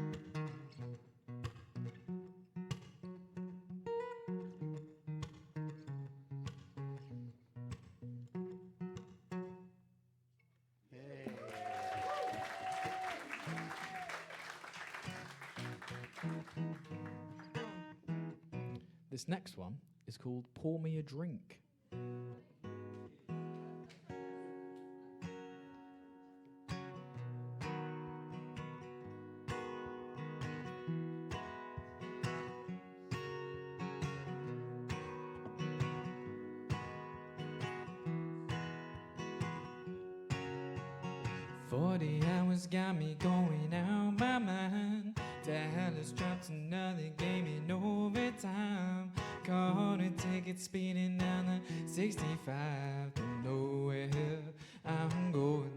This next one is called Pour Me a Drink. 40 hours got me going out my mind. Dallas dropped another game in overtime. Caught a ticket speeding down the 65. Don't know where I'm going.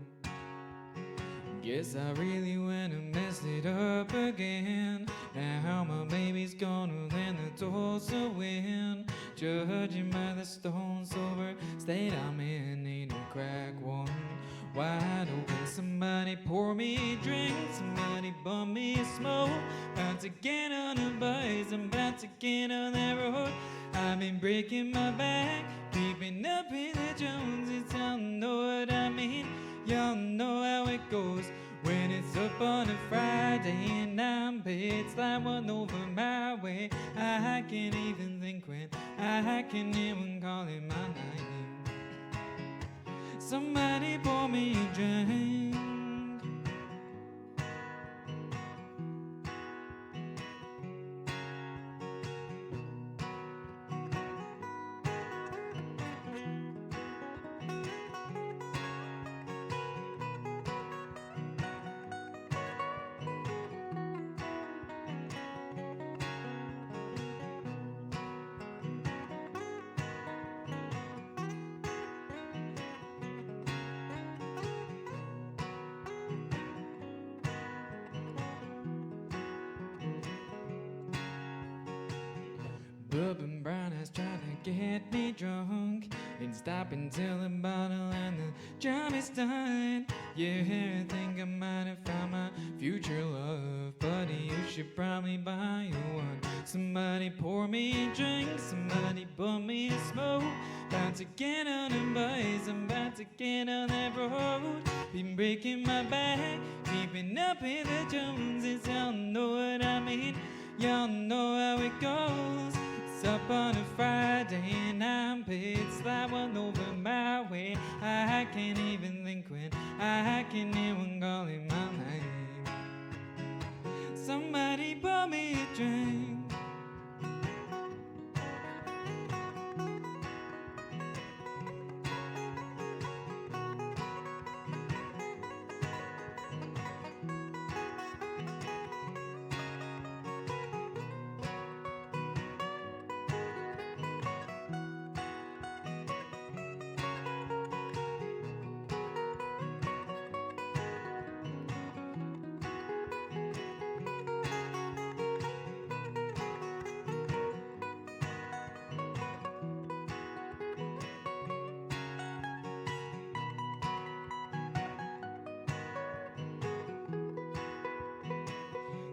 Guess I really went and messed it up again. Now my baby's gonna land the Tulsa win. Judging by the stone sober state I'm in, ain't no crack one wide open. Somebody pour me a drink, somebody bum me a smoke. About to get on the bus, I'm about to get on that road. I've been breaking my back, keeping up with the Joneses. Y'all know what I mean, y'all know how it goes. When it's up on a Friday and I'm paid, slide one over my way. I can't even think when I can even call it my name. Somebody pour me a drink. Bourbon brown eyes trying to get me drunk. Ain't stopping till the bottle and the job is done. Yeah, I think I might have found my future love. Buddy, you should probably buy you one. Somebody pour me a drink, somebody pour me a smoke. About to get on the bus, I'm about to get on that road. Been breaking my back, keeping up with the Joneses. Y'all know what I mean, y'all know how it goes. It's up on a Friday and I'm paid, slide one over my way. I can't even think when I can even call it my name. Somebody pour me a drink.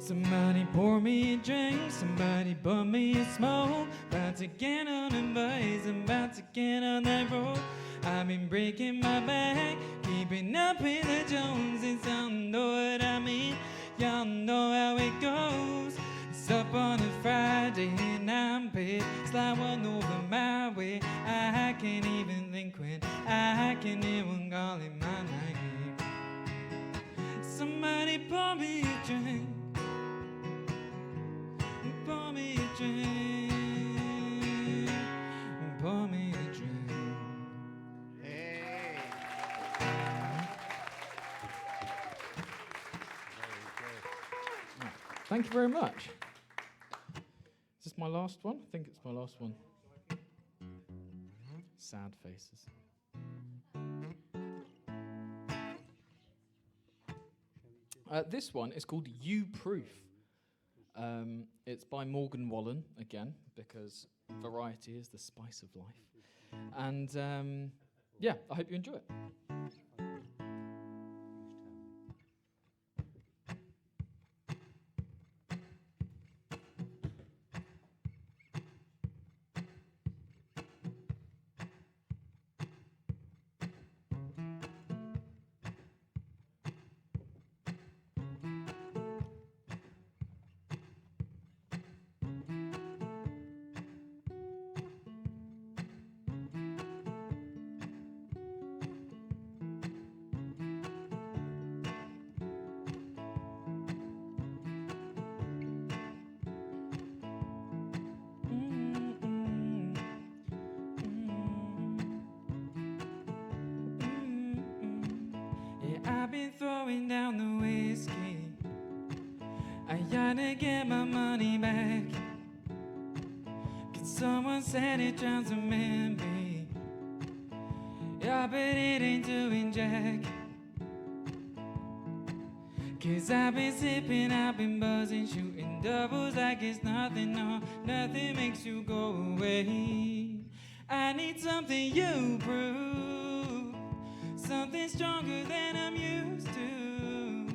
Somebody pour me a drink, somebody bum me a smoke. About to get on the bus, I'm about to get on that road. I've been breaking my back, keeping up with the Joneses. Y'all know what I mean, y'all know how it goes. It's up on a Friday and I'm paid. Slide one over my way. I can't even think when I can hear one calling my name. Somebody pour me a drink. Pour me a drink. Pour me a drink. Hey. Thank you very much. Is this my last one? I think it's my last one. Sad faces. This one is called You Proof. It's by Morgan Wallen, again, because variety is the spice of life. And yeah, I hope you enjoy it. I've been throwing down the whiskey. I gotta get my money back. 'Cause someone said it drowns a memory. Yeah, but it ain't doing jack. 'Cause I've been sipping, I've been buzzing, shooting doubles like it's nothing, no, nothing makes you go away. I need something you prove, something stronger than I'm used to.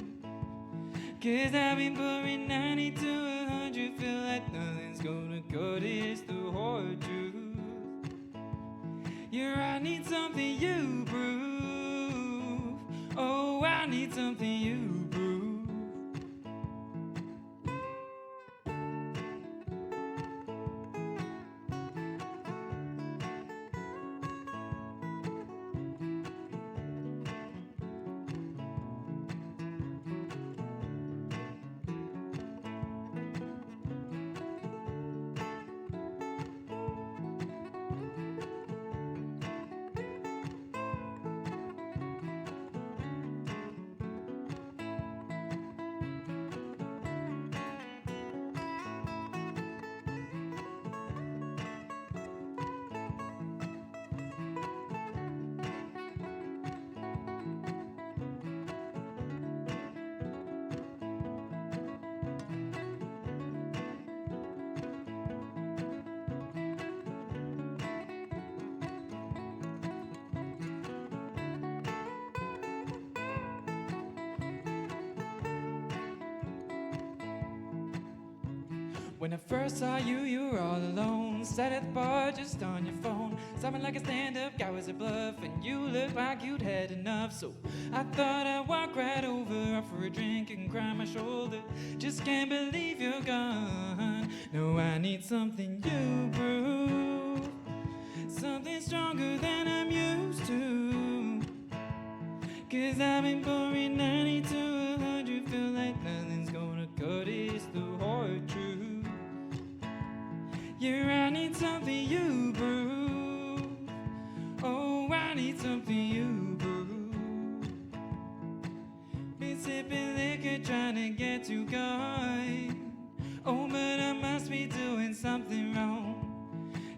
'Cause I've been pouring 90 to 100, feel like nothing's gonna cut it, the whole truth. Yeah, I need something you prove. Oh, I need something you prove. When I first saw you, you were all alone. Sat at the bar just on your phone. Sounding like a stand-up guy was a bluff, and you looked like you'd had enough. So I thought I'd walk right over, offer a drink and cry my shoulder. Just can't believe you're gone. No, I need something you prove, something stronger than I'm used to. 'Cause I've been pouring 90 to 100, feel like nothing's gonna cut it, it's the hard truth. Yeah, I need something you prove. Oh, I need something you prove. Been sipping liquor trying to get you going. Oh, but I must be doing something wrong.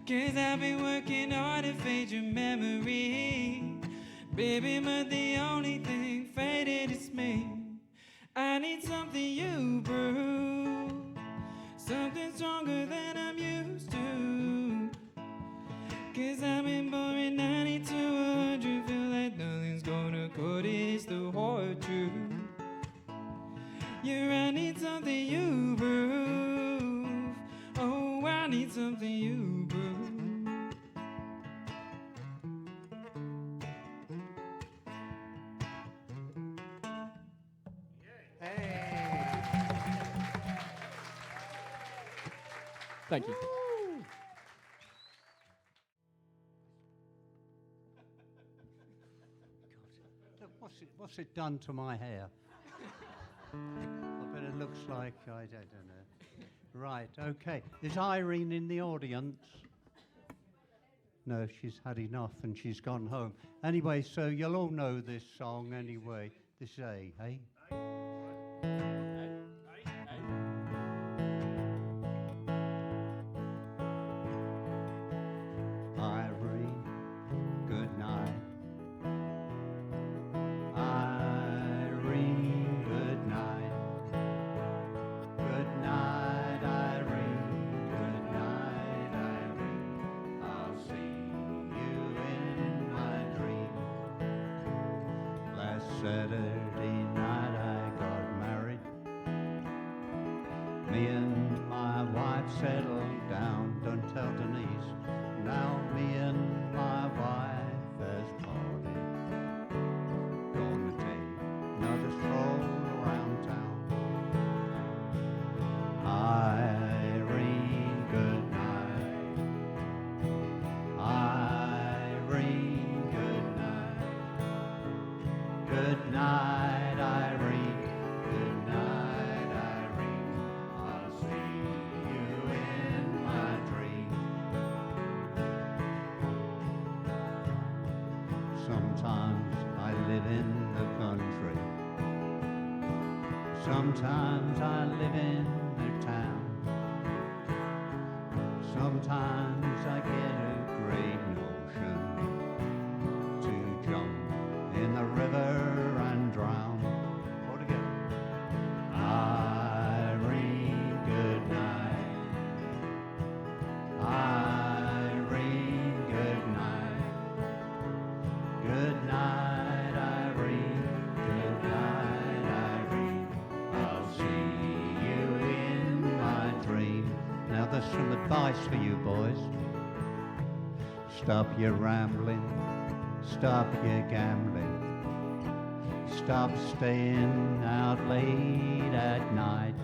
'Cause I've been working hard to fade your memory. Baby, but the only thing faded is me. I need something you prove, something stronger than I'm used to. 'Cause I've been pouring 90 to 100, feel like nothing's gonna cut it, it's the hard truth. Yeah, I need something you need something you brew. Thank you. Look, what's it done to my hair? I bet it looks like, I don't know. Right, okay. Is Irene in the audience? No, she's had enough and she's gone home. Anyway, so you'll all know this song anyway. This is A, hey? Irene, good night. Irene, good night. Good night, Irene. Good night, Irene. I'll see you in my dream. Last Saturday night I got married. Me and my wife settled down. Don't tell Denise. Now me and my wife has parted. Gonna take another stroll around town. Irene, good night. Irene, good night. Good night, Irene. Good night, Irene. I'll see you in my dream. Sometimes I live in the country. Sometimes I live in the town. Sometimes I get a great notion to jump in the river and drown. All together. Irene, good night. Irene, good night. Good night, Irene. Good night, Irene. I'll see you in my dream. Now there's some advice for you boys. Stop your rambling. Stop your gambling. Stop staying out late at night.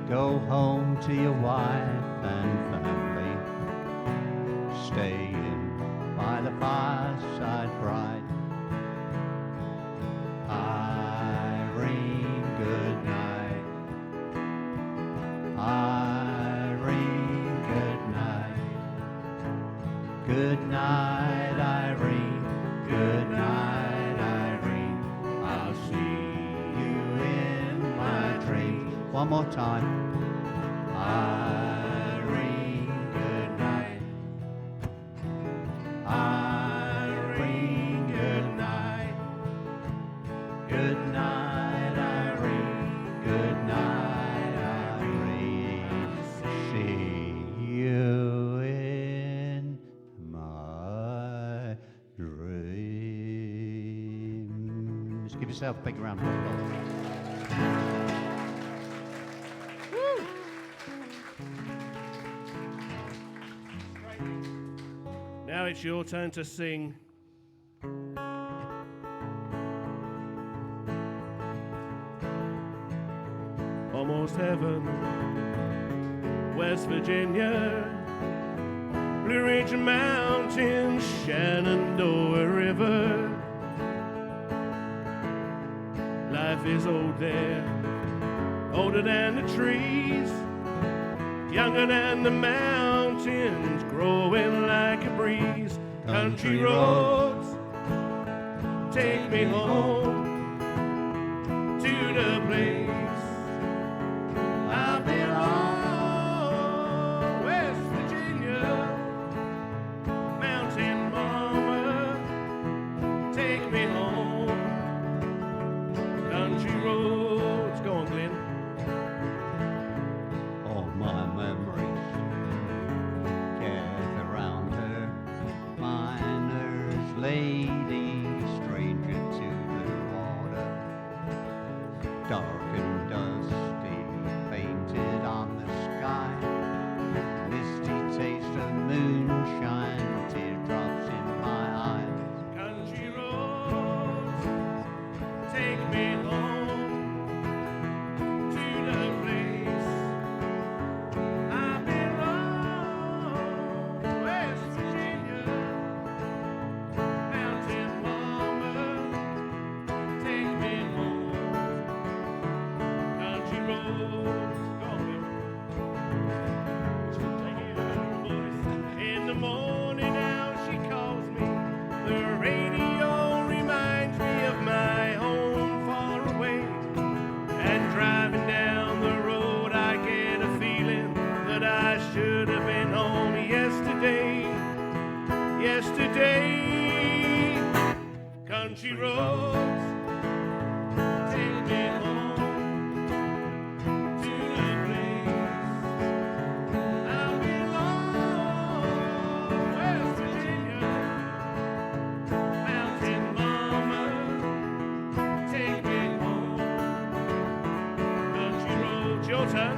Go home to your wife and family. Stay in by the fireside bright. Irene, good night. Irene, good night. Good night, Irene. Good night, Irene. I'll see you in my dream. One more time. Irene, good night. Irene, good night. Good night, Irene. Good night, Irene. See you in my dreams. Give yourself a big round of applause. Now it's your turn to sing. Almost heaven, West Virginia, Blue Ridge Mountains, Shenandoah River. Life is old there, older than the trees, younger than the mountains, growing like a breeze. Country roads, take me home to the place I belong. West Virginia, mountain mama, take me home. Country roads, go on, Glyn. All my memories gather round her, miner's lady, stranger to the roads. Go on, Will. In the morning now she calls me. The radio reminds me of my home far away. And driving down the road I get a feeling that I should have been home yesterday. Yesterday. Country roads, take me home to the place I belong. West Virginia, mountain mama, take me home. Country roads, your turn.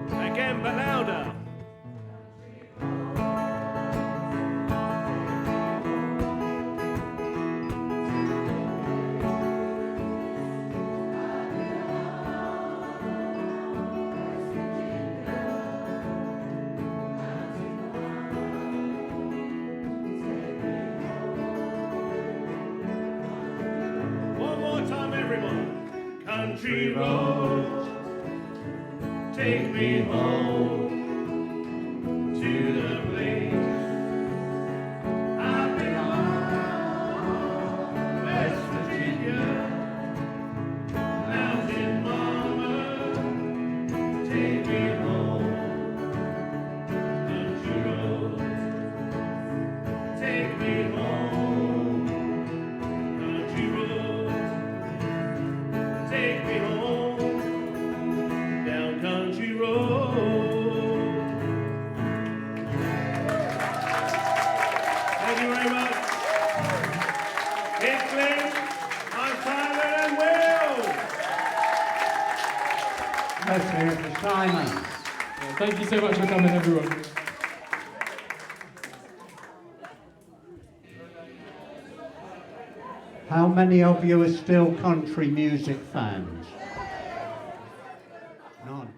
Again, but louder. One more time, everyone. Country roads, take me home to the place I belong. West Virginia, mountain mama, take me home. Country roads, take me home. Country roads, take me home. Down country road. Thank you very much. It's Glyn, I'm Simon and Will. Let's hear it for Simon. Thank you so much for coming, everyone. How many of you are still country music fans? None.